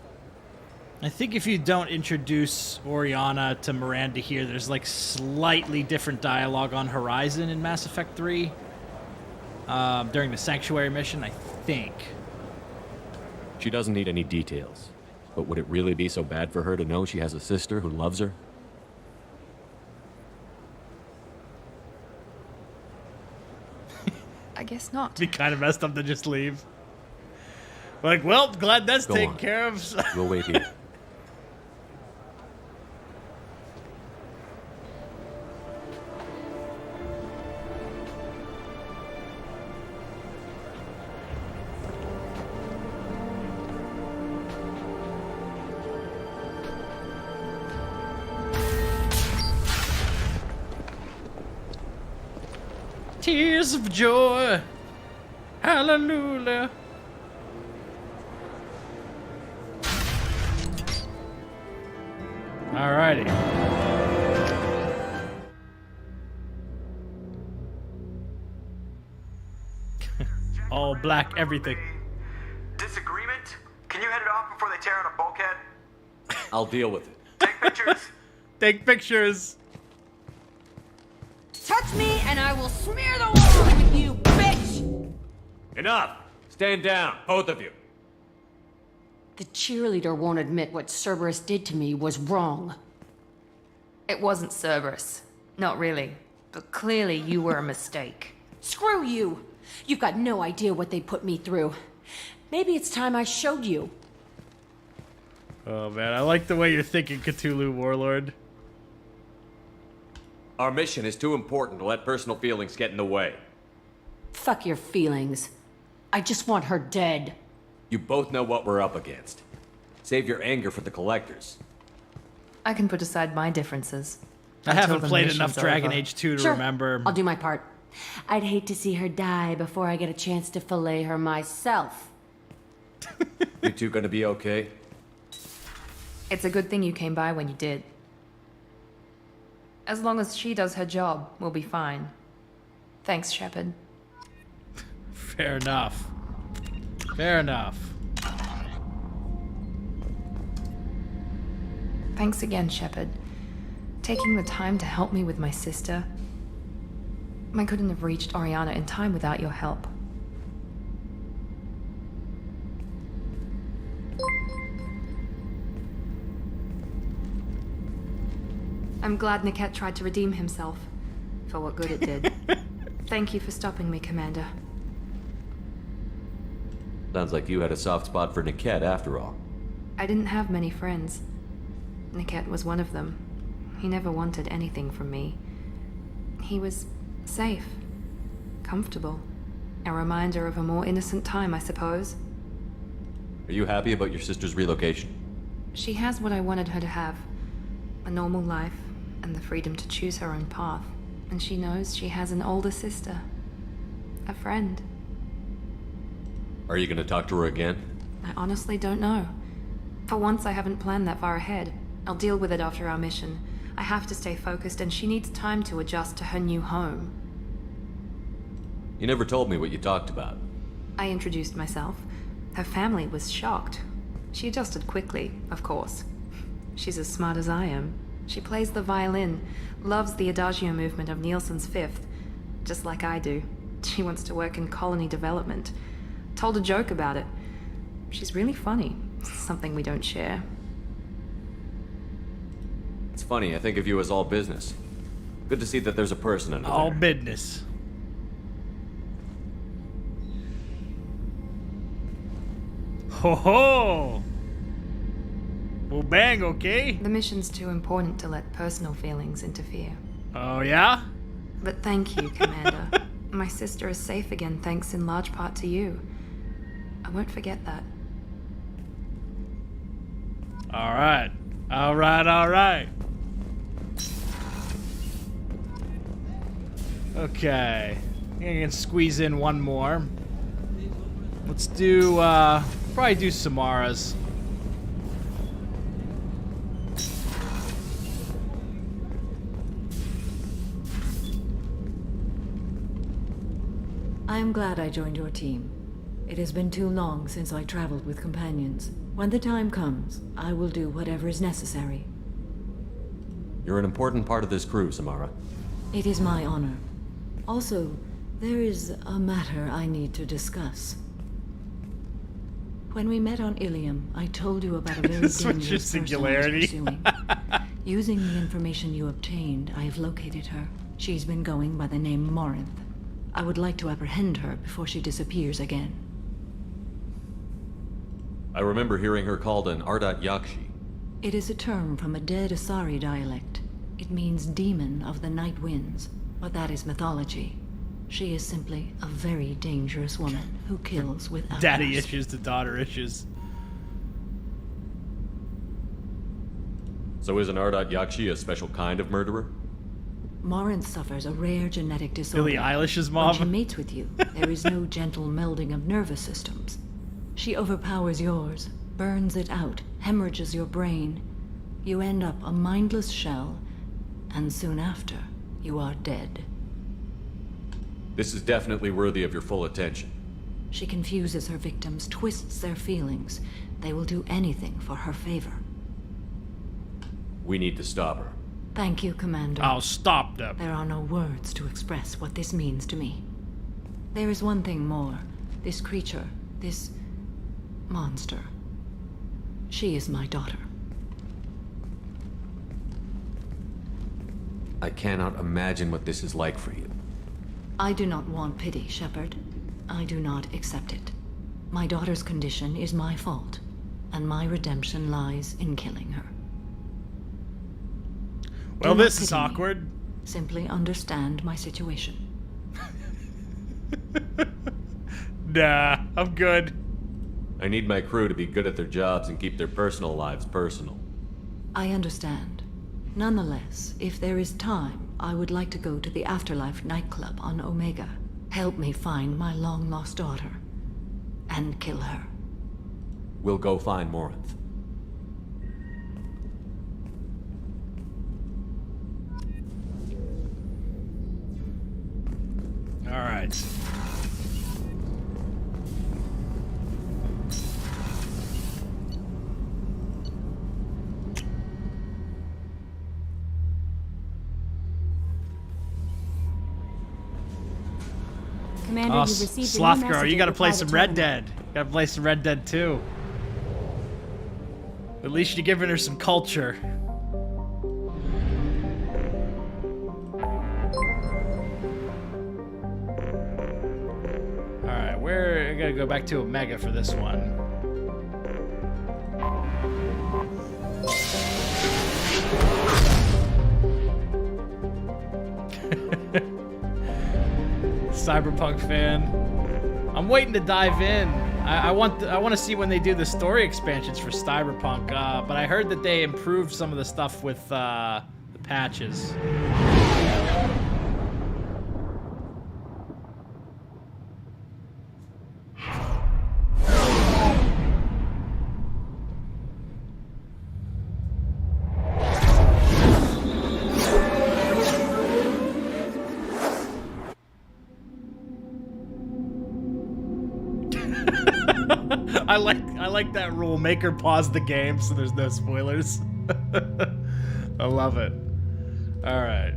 I think if you don't introduce Oriana to Miranda here, there's like slightly different dialogue on Horizon in Mass Effect 3. During the Sanctuary mission, I think. She doesn't need any details. But would it really be so bad for her to know she has a sister who loves her? I guess not. It'd be kind of messed up to just leave. Like, well, glad that's Go taken on. care of. We'll wait here. Tears of joy. Hallelujah. Alrighty. All black everything. Disagreement? Can you head it off before they tear out a bulkhead? I'll deal with it. Take pictures. Take pictures. Touch me and I will smear the walls with you, bitch! Enough! Stand down, both of you. The cheerleader won't admit what Cerberus did to me was wrong. It wasn't Cerberus. Not really. But clearly you were a mistake. Screw you! You've got no idea what they put me through. Maybe it's time I showed you. Oh man, I like the way you're thinking, Cthulhu Warlord. Our mission is too important to let personal feelings get in the way. Fuck your feelings. I just want her dead. You both know what we're up against. Save your anger for the collectors. I can put aside my differences. I haven't played enough Dragon Age 2 to Sure, remember. I'll do my part. I'd hate to see her die before I get a chance to fillet her myself. You two gonna be okay? It's a good thing you came by when you did. As long as she does her job, we'll be fine. Thanks, Shepard. Fair enough. Fair enough. Thanks again, Shepard. Taking the time to help me with my sister. I couldn't have reached Oriana in time without your help. I'm glad Niket tried to redeem himself. For what good it did. Thank you for stopping me, Commander. Sounds like you had a soft spot for Niket after all. I didn't have many friends. Niket was one of them. He never wanted anything from me. He was safe, comfortable. A reminder of a more innocent time, I suppose. Are you happy about your sister's relocation? She has what I wanted her to have. A normal life, and the freedom to choose her own path. And she knows she has an older sister. A friend. Are you gonna talk to her again? I honestly don't know. For once, I haven't planned that far ahead. I'll deal with it after our mission. I have to stay focused, and she needs time to adjust to her new home. You never told me what you talked about. I introduced myself. Her family was shocked. She adjusted quickly, of course. She's as smart as I am. She plays the violin, loves the adagio movement of Nielsen's Fifth, just like I do. She wants to work in colony development. Told a joke about it. She's really funny. Something we don't share. It's funny, I think of you as all business. Good to see that there's a person under All there. business. Ho ho! Well, bang, okay? The mission's too important to let personal feelings interfere. Oh, yeah? But thank you, Commander. My sister is safe again thanks in large part to you. I won't forget that. Alright. Alright, alright. Okay. I think I can squeeze in one more. Let's do, probably do Samara's. I am glad I joined your team. It has been too long since I traveled with companions. When the time comes, I will do whatever is necessary. You're an important part of this crew, Samara. It is my honor. Also, there is a matter I need to discuss. When we met on Ilium, I told you about a very dangerous Switch your person I was singularity. pursuing. Using the information you obtained, I have located her. She's been going by the name Morinth. I would like to apprehend her before she disappears again. I remember hearing her called an Ardat Yakshi. It is a term from a dead Asari dialect. It means demon of the night winds, but that is mythology. She is simply a very dangerous woman who kills without Daddy mercy. issues to daughter issues. So is an Ardat Yakshi a special kind of murderer? Morinth suffers a rare genetic disorder. Billie Eilish's When mom? she mates with you, there is no gentle melding of nervous systems. She overpowers yours, burns it out, hemorrhages your brain. You end up a mindless shell, and soon after, you are dead. This is definitely worthy of your full attention. She confuses her victims, twists their feelings. They will do anything for her favor. We need to stop her. Thank you, Commander. I'll stop them. There are no words to express what this means to me. There is one thing more. This creature, this monster. She is my daughter. I cannot imagine what this is like for you. I do not want pity, Shepard. I do not accept it. My daughter's condition is my fault, and my redemption lies in killing her. Well, Do not this is pity me. awkward. Simply understand my situation. Nah, I'm good. I need my crew to be good at their jobs and keep their personal lives personal. I understand. Nonetheless, if there is time, I would like to go to the Afterlife nightclub on Omega. Help me find my long-lost daughter. And kill her. We'll go find Morinth. All right. Commander, Oh, you've received a new Sloth Girl, message you at gotta your play private some Red terminal. Dead. Gotta play some Red Dead 2. At least you're giving her some culture. Alright, where I gotta go back to Omega for this one. Cyberpunk fan. I'm waiting to dive in. I want to see when they do the story expansions for Cyberpunk, but I heard that they improved some of the stuff with the patches. I like that rule. Make her pause the game so there's no spoilers. I love it. All right.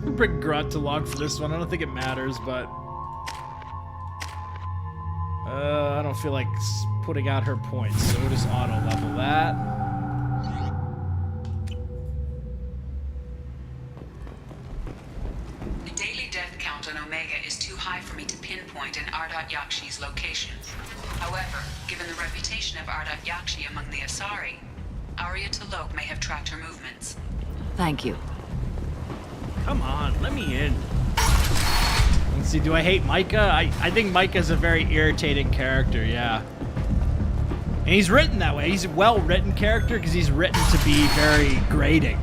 We'll bring Grunt along for this one. I don't think it matters, but I don't feel like putting out her points, so we'll just auto level that. In Ardat Yakshi's location. However, given the reputation of Ardat Yakshi among the Asari, Arya T'Loak may have tracked her movements. Thank you. Come on, let me in. Let's see, do I hate Micah? I think Micah's a very irritating character, yeah. And he's written that way. He's a well-written character because he's written to be very grating.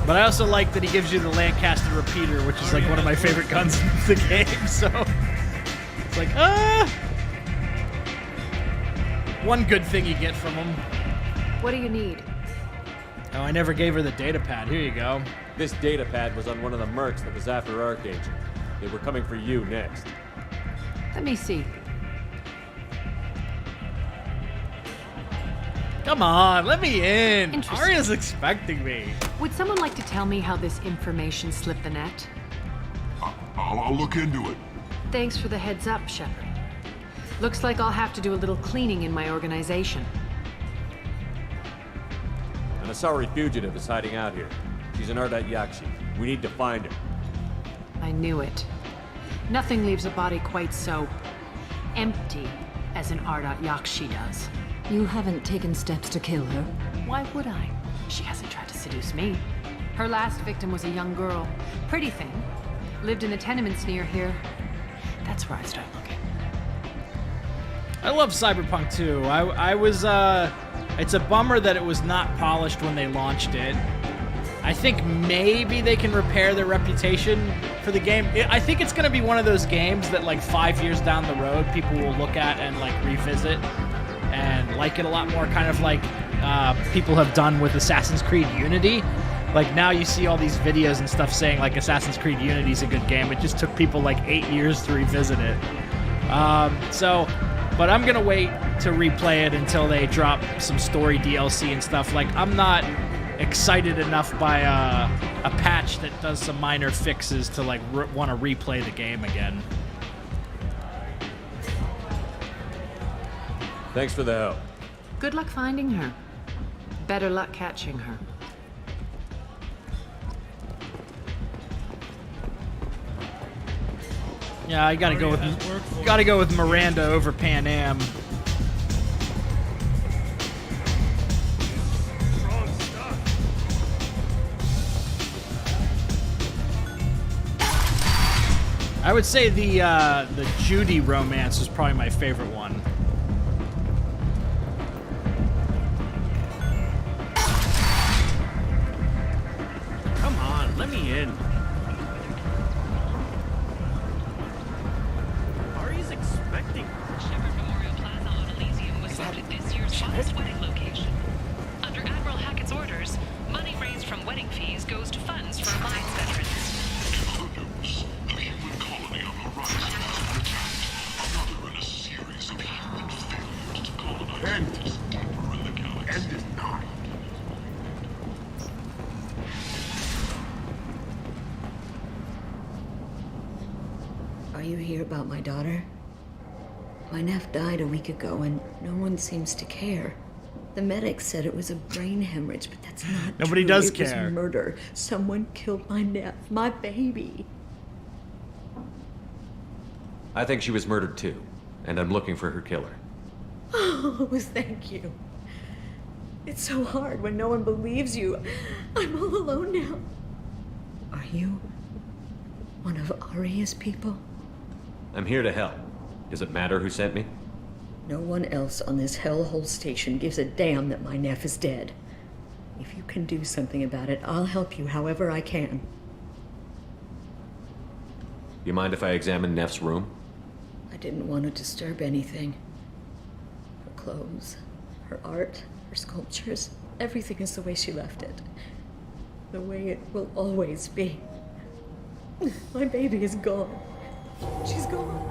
But I also like that he gives you the Lancaster repeater, which is like one of my favorite guns in the game, so it's like, one good thing you get from him. What do you need? Oh, I never gave her the data pad. Here you go. This data pad was on one of the mercs that was after Archangel. They were coming for you next. Let me see. Come on, let me in. Arya's expecting me. Would someone like to tell me how this information slipped the net? I'll look into it. Thanks for the heads up, Shepard. Looks like I'll have to do a little cleaning in my organization. An Asari fugitive is hiding out here. She's an Ardat Yakshi. We need to find her. I knew it. Nothing leaves a body quite so empty as an Ardat Yakshi does. You haven't taken steps to kill her? Why would I? She hasn't tried to seduce me. Her last victim was a young girl. Pretty thing. Lived in the tenements near here. That's where I start looking. I love Cyberpunk 2. I was, it's a bummer that it was not polished when they launched it. I think maybe they can repair their reputation for the game. I think it's going to be one of those games that, like, 5 years down the road, people will look at and, like, revisit and like it a lot more, kind of like people have done with Assassin's Creed Unity. Like, now you see all these videos and stuff saying, like, Assassin's Creed Unity's a good game. It just took people, like, 8 years to revisit it. But I'm going to wait to replay it until they drop some story DLC and stuff. Like, I'm not excited enough by a patch that does some minor fixes to, like, want to replay the game again. Thanks for the help. Good luck finding her. Better luck catching her. Yeah, I gotta go with Miranda over Pan Am. I would say the Judy romance was probably my favorite one. Come on, let me in. Ari's expecting. Shepard Memorial Plaza on Elysium was voted this year's hottest wedding location. Under Admiral Hackett's orders, money raised from wedding fees goes to funds for Alliance veterans. End is deeper in the galaxy. End is not. Are you here about my daughter? My nephew died a week ago and no one seems to care. The medic said it was a brain hemorrhage, but that's not Nobody true. does It care. was murder. Someone killed my Neff, my baby. I think she was murdered too, and I'm looking for her killer. Oh, thank you. It's so hard when no one believes you. I'm all alone now. Are you one of Aria's people? I'm here to help. Does it matter who sent me? No one else on this hellhole station gives a damn that my Neff is dead. If you can do something about it, I'll help you however I can. You mind if I examine Neff's room? I didn't want to disturb anything. Her clothes, her art, her sculptures, everything is the way she left it. The way it will always be. My baby is gone. She's gone.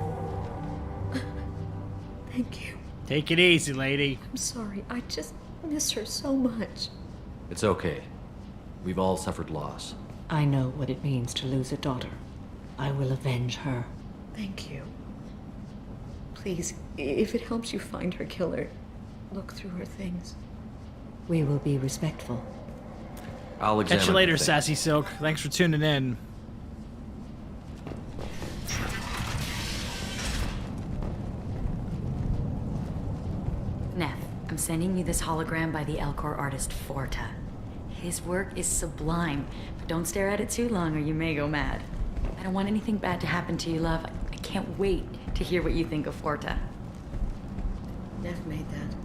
Thank you. Take it easy, lady. I'm sorry. I just miss her so much. It's okay. We've all suffered loss. I know what it means to lose a daughter. I will avenge her. Thank you. Please, if it helps you find her killer, look through her things. We will be respectful. I'll examine Catch you later, everything. Sassy Silk. Thanks for tuning in. Neff, I'm sending you this hologram by the Elcor artist Forta. His work is sublime, but don't stare at it too long or you may go mad. I don't want anything bad to happen to you, love. I can't wait to hear what you think of Forta. Neff made that.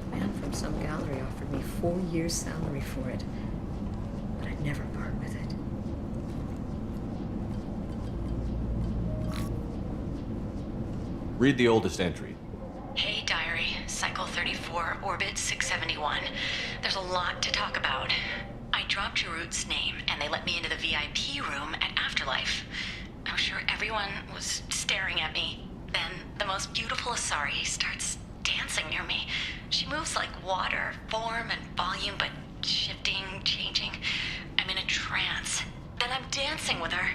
A man from some gallery offered me 4 years' salary for it, but I'd never part with it. Read the oldest entry. Hey, diary. Cycle 34, orbit 671. There's a lot to talk about. I dropped Jarut's name, and they let me into the VIP room at Afterlife. I'm sure everyone was staring at me. Then the most beautiful Asari starts dancing near me. She moves like water, form and volume, but shifting, changing. I'm in a trance. Then I'm dancing with her.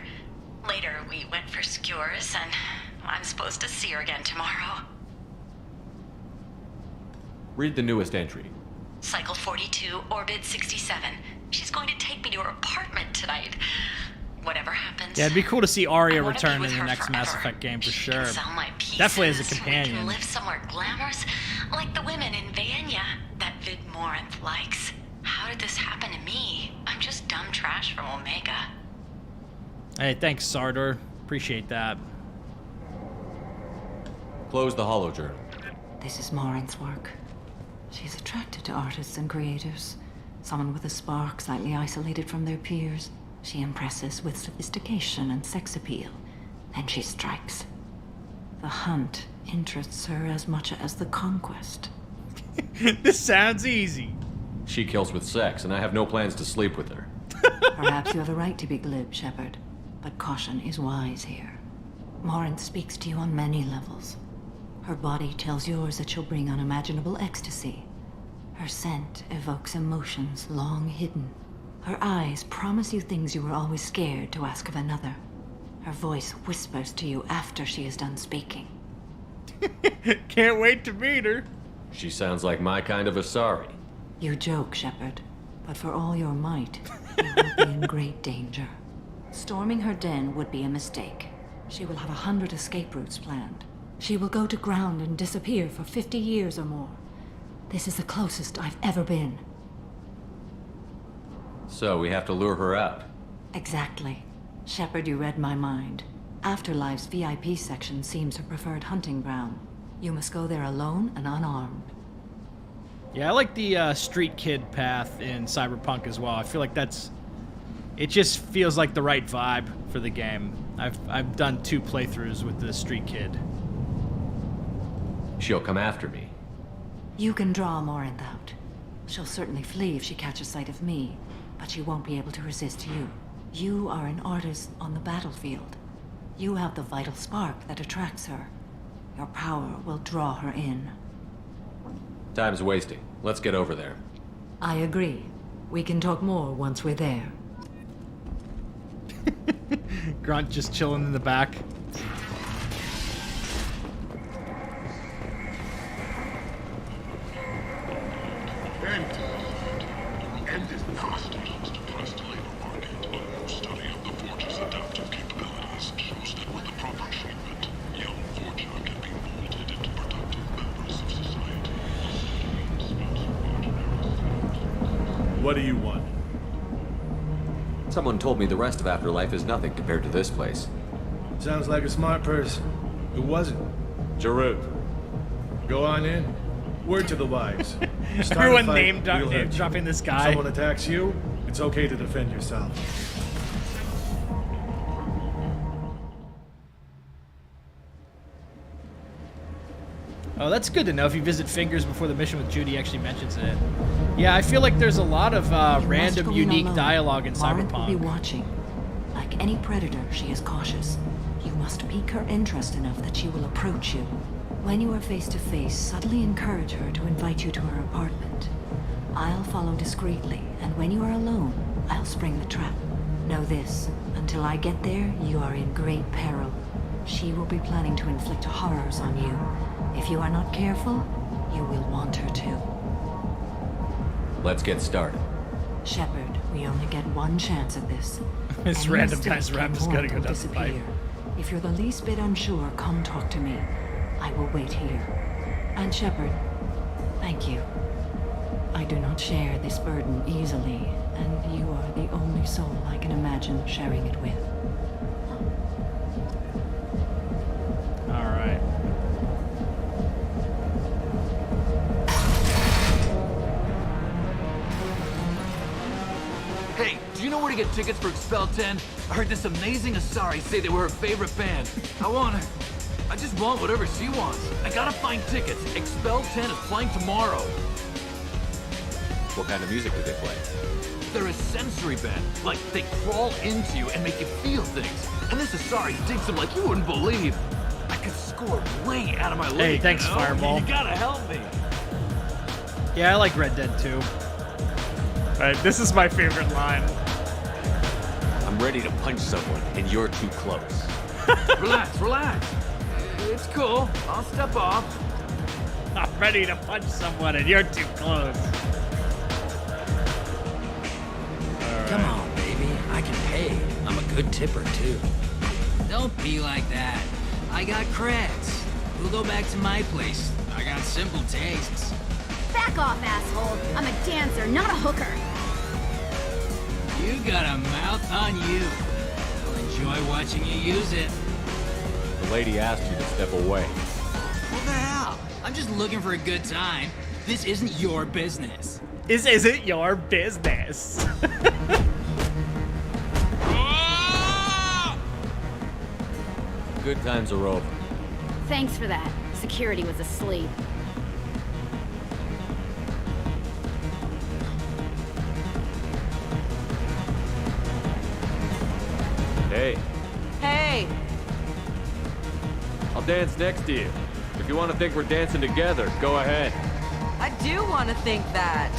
Later, we went for skewers, and I'm supposed to see her again tomorrow. Read the newest entry. Cycle 42, orbit 67. She's going to take me to her apartment tonight. Whatever happens. Yeah, it'd be cool to see Aria I wanna return be in with the her next Mass forever. Effect game for She sure. can sell my pieces. Definitely as a We can companion. live somewhere glamorous, like the women in Vanya that Vid Morinth likes. How did this happen to me? I'm just dumb trash from Omega. Hey, thanks, Sardor. Appreciate that. Close the holo journal. This is Morinth's work. She's attracted to artists and creators. Someone with a spark, slightly isolated from their peers. She impresses with sophistication and sex appeal. Then she strikes. The hunt interests her as much as the conquest. This sounds easy. She kills with sex, and I have no plans to sleep with her. Perhaps you have a right to be glib, Shepard, but caution is wise here. Morinth speaks to you on many levels. Her body tells yours that she'll bring unimaginable ecstasy. Her scent evokes emotions long hidden. Her eyes promise you things you were always scared to ask of another. Her voice whispers to you after she is done speaking. Can't wait to meet her. She sounds like my kind of Asari. You joke, Shepard, but for all your might, you will be in great danger. Storming her den would be a mistake. She will have 100 escape routes planned. She will go to ground and disappear for 50 years or more. This is the closest I've ever been. So we have to lure her out. Exactly. Shepard, you read my mind. Afterlife's VIP section seems her preferred hunting ground. You must go there alone and unarmed. Yeah, I like the street kid path in Cyberpunk as well. I feel like it just feels like the right vibe for the game. I've done 2 playthroughs with the street kid. She'll come after me. You can draw Morinth out. She'll certainly flee if she catches sight of me, but she won't be able to resist you. You are an artist on the battlefield. You have the vital spark that attracts her. Your power will draw her in. Time's wasting. Let's get over there. I agree. We can talk more once we're there. Grunt just chilling in the back. end. The end is not. Depressed labor market. A new study of the Forge's adaptive capabilities shows that with the proper treatment, young Forger can be molded into productive members of society. What do you want? Someone told me the rest of Afterlife is nothing compared to this place. Sounds like a smart person. Who was it? Jarut. Go on in. Word to the wise. Start a Everyone fight, name we'll hurt you. dropping this guy. If someone attacks you, it's okay to defend yourself. Oh, that's good to know if you visit Fingers before the mission with Judy actually mentions it. Yeah, I feel like there's a lot of random, unique dialogue in Laurent will be Cyberpunk. watching. Like any predator, she is cautious. You must pique her interest enough that she will approach you. When you are face to face, subtly encourage her to invite you to her apartment. I'll follow discreetly, and when you are alone, I'll spring the trap. Know this, until I get there, you are in great peril. She will be planning to inflict horrors on you. If you are not careful, you will want her to. Let's get started. Shepard, we only get one chance at this. This Any random mistake guy's rap can is gonna warrant go or down the pipe. disappear. If you're the least bit unsure, come talk to me. I will wait here. And Shepard, thank you. I do not share this burden easily, and you are the only soul I can imagine sharing it with. All right. Hey, do you know where to get tickets for Expel 10? I heard this amazing Asari say they were her favorite band. I just want whatever she wants. I gotta find tickets. Expel 10 is playing tomorrow. What kind of music do they play? They're a sensory band. Like, they crawl into you and make you feel things. And this Asari digs them like you wouldn't believe. I could score way out of my league. Hey, thanks, you know? Fireball. You gotta help me. Yeah, I like Red Dead 2. Alright, this is my favorite line. I'm ready to punch someone, and you're too close. Relax, relax. It's cool. I'll step off. I'm ready to punch someone and you're too close. Come on, baby. I can pay. I'm a good tipper, too. Don't be like that. I got creds. We'll go back to my place. I got simple tastes. Back off, asshole. I'm a dancer, not a hooker. You got a mouth on you. I'll enjoy watching you use it. The lady asked you to step away. What the hell? I'm just looking for a good time. This isn't your business. This isn't your business. Good times are over. Thanks for that. Security was asleep. Hey, Hey! I'll dance next to you. If you want to think we're dancing together, go ahead. I do want to think that.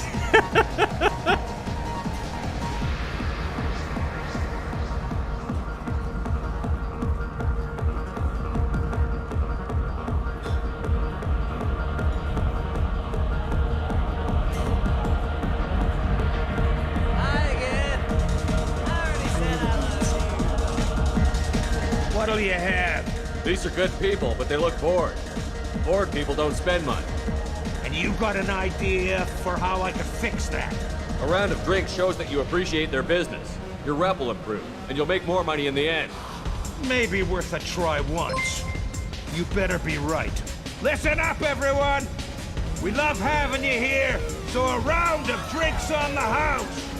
What'll you have? These are good people, but they look bored. Bored people don't spend money. And you got an idea for how I could fix that? A round of drinks shows that you appreciate their business. Your rep will improve, and you'll make more money in the end. Maybe worth a try once. You better be right. Listen up, everyone! We love having you here, so a round of drinks on the house!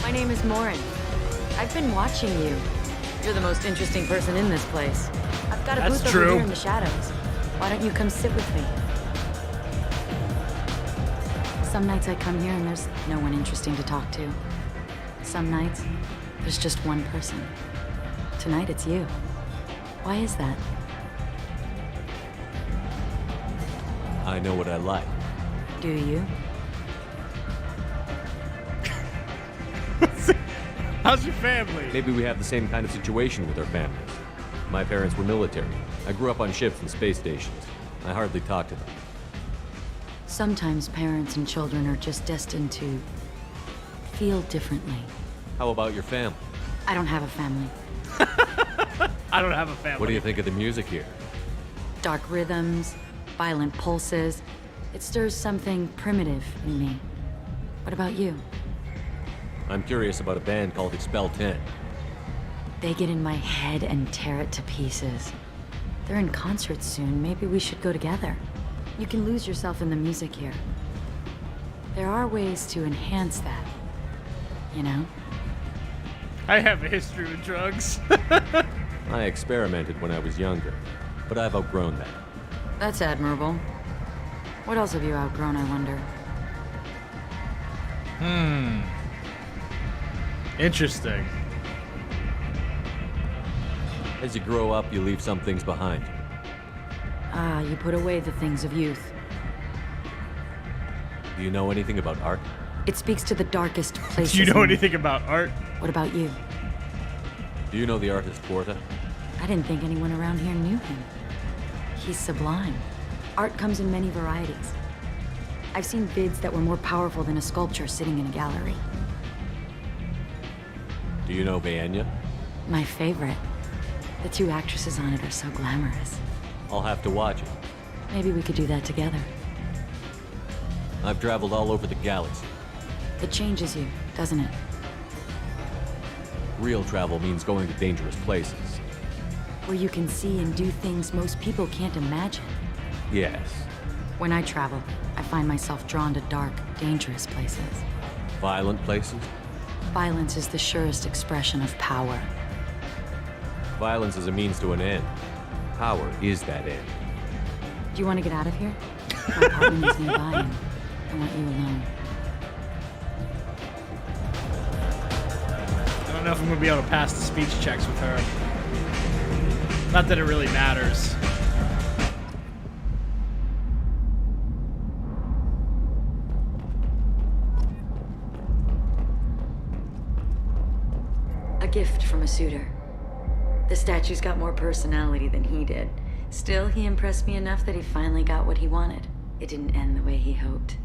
My name is Morin. I've been watching you. You're the most interesting person in this place. I've got a That's booth true. over here in the shadows. Why don't you come sit with me? Some nights I come here and there's no one interesting to talk to. Some nights, there's just one person. Tonight it's you. Why is that? I know what I like. Do you? How's your family? Maybe we have the same kind of situation with our families. My parents were military. I grew up on ships and space stations. I hardly talk to them. Sometimes parents and children are just destined to feel differently. How about your family? I don't have a family. I don't have a family. What do you think of the music here? Dark rhythms, violent pulses. It stirs something primitive in me. What about you? I'm curious about a band called Expel 10. They get in my head and tear it to pieces. They're in concert soon. Maybe we should go together. You can lose yourself in the music here. There are ways to enhance that. You know? I have a history with drugs. I experimented when I was younger, but I've outgrown that. That's admirable. What else have you outgrown, I wonder? Interesting. As you grow up, you leave some things behind. Ah, you put away the things of youth. Do you know anything about art? It speaks to the darkest places. Do you know in me. anything about art? What about you? Do you know the artist Porta? I didn't think anyone around here knew him. He's sublime. Art comes in many varieties. I've seen vids that were more powerful than a sculpture sitting in a gallery. Do you know Vaenya? My favorite. The two actresses on it are so glamorous. I'll have to watch it. Maybe we could do that together. I've traveled all over the galaxy. It changes you, doesn't it? Real travel means going to dangerous places. Where you can see and do things most people can't imagine. Yes. When I travel, I find myself drawn to dark, dangerous places. Violent places? Violence is the surest expression of power. Violence is a means to an end. Power is that end. Do you want to get out of here? My apartment is nearby and I want you alone. I don't know if I'm going to be able to pass the speech checks with her. Not that it really matters. A gift from a suitor. The statue's got more personality than he did. Still, he impressed me enough that he finally got what he wanted. It didn't end the way he hoped.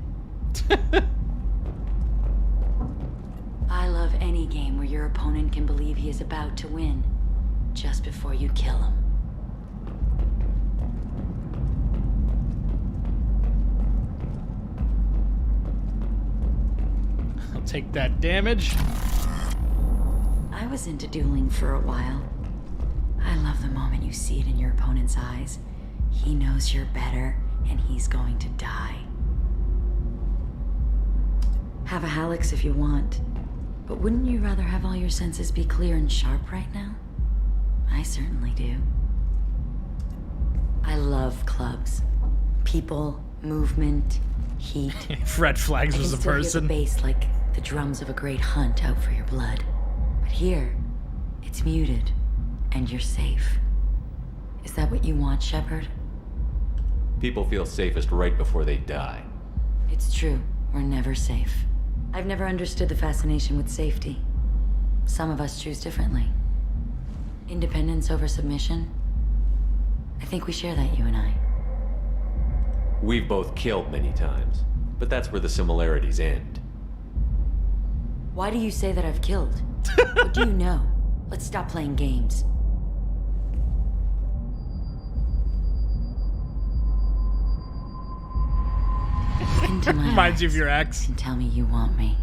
I love any game where your opponent can believe he is about to win, just before you kill him. I'll take that damage. I was into dueling for a while. I love the moment you see it in your opponent's eyes. He knows you're better, and he's going to die. Have a Hallex if you want, but wouldn't you rather have all your senses be clear and sharp right now? I certainly do. I love clubs. People, movement, heat. Red Flags was a person. I can still hear the bass like the drums of a great hunt out for your blood. But here, it's muted, and you're safe. Is that what you want, Shepard? People feel safest right before they die. It's true. We're never safe. I've never understood the fascination with safety. Some of us choose differently. Independence over submission? I think we share that, you and I. We've both killed many times, but that's where the similarities end. Why do you say that I've killed? What do you know? Let's stop playing games. Look into my Reminds you of eyes your ex. and tell me you want me.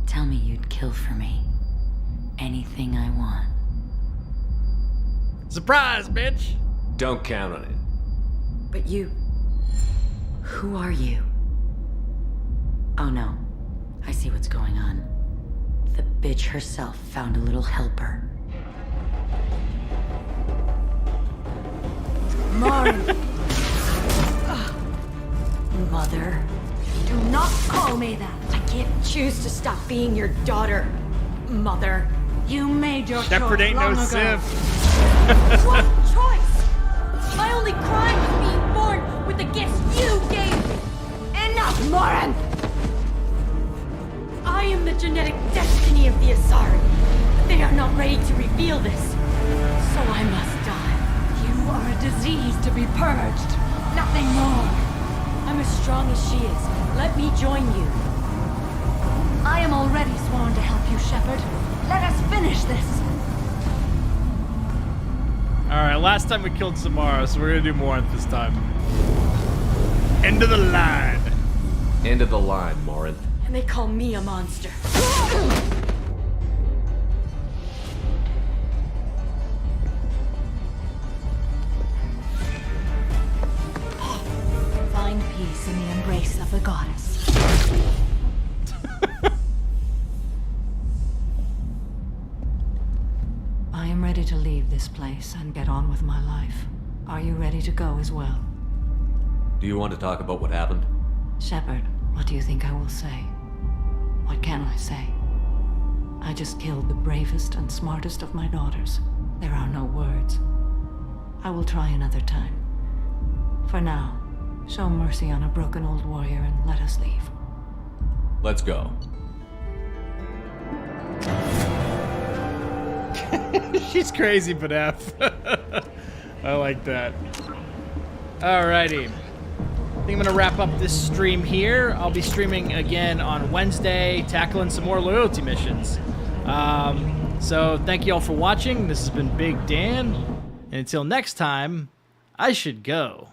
Tell me you'd kill for me. Anything I want. Surprise, bitch! Don't count on it. But you... Who are you? Oh no. I see what's going on. The bitch herself found a little helper. Marin! Mother. Do not call me that! I can't choose to stop being your daughter, Mother. You made your Shepard choice ain't long no ago. sieve. What choice? My only crime was being born with the gifts you gave me. Enough, Morin! I am the genetic destiny of the Asari. But they are not ready to reveal this. So I must die. You are a disease to be purged. Nothing more. I'm as strong as she is. Let me join you. I am already sworn to help you, Shepard. Let us finish this. Alright, last time we killed Samara, so we're gonna do more this time. End of the line. End of the line, Morin. And they call me a monster. Find peace in the embrace of the goddess. I am ready to leave this place and get on with my life. Are you ready to go as well? Do you want to talk about what happened? Shepard, what do you think I will say? What can I say? I just killed the bravest and smartest of my daughters. There are no words. I will try another time. For now, show mercy on a broken old warrior and let us leave. Let's go. She's crazy, but F. I like that. Alrighty. I think I'm gonna wrap up this stream here. I'll be streaming again on Wednesday, tackling some more loyalty missions. So thank you all for watching. This has been Big Dan. And until next time, I should go.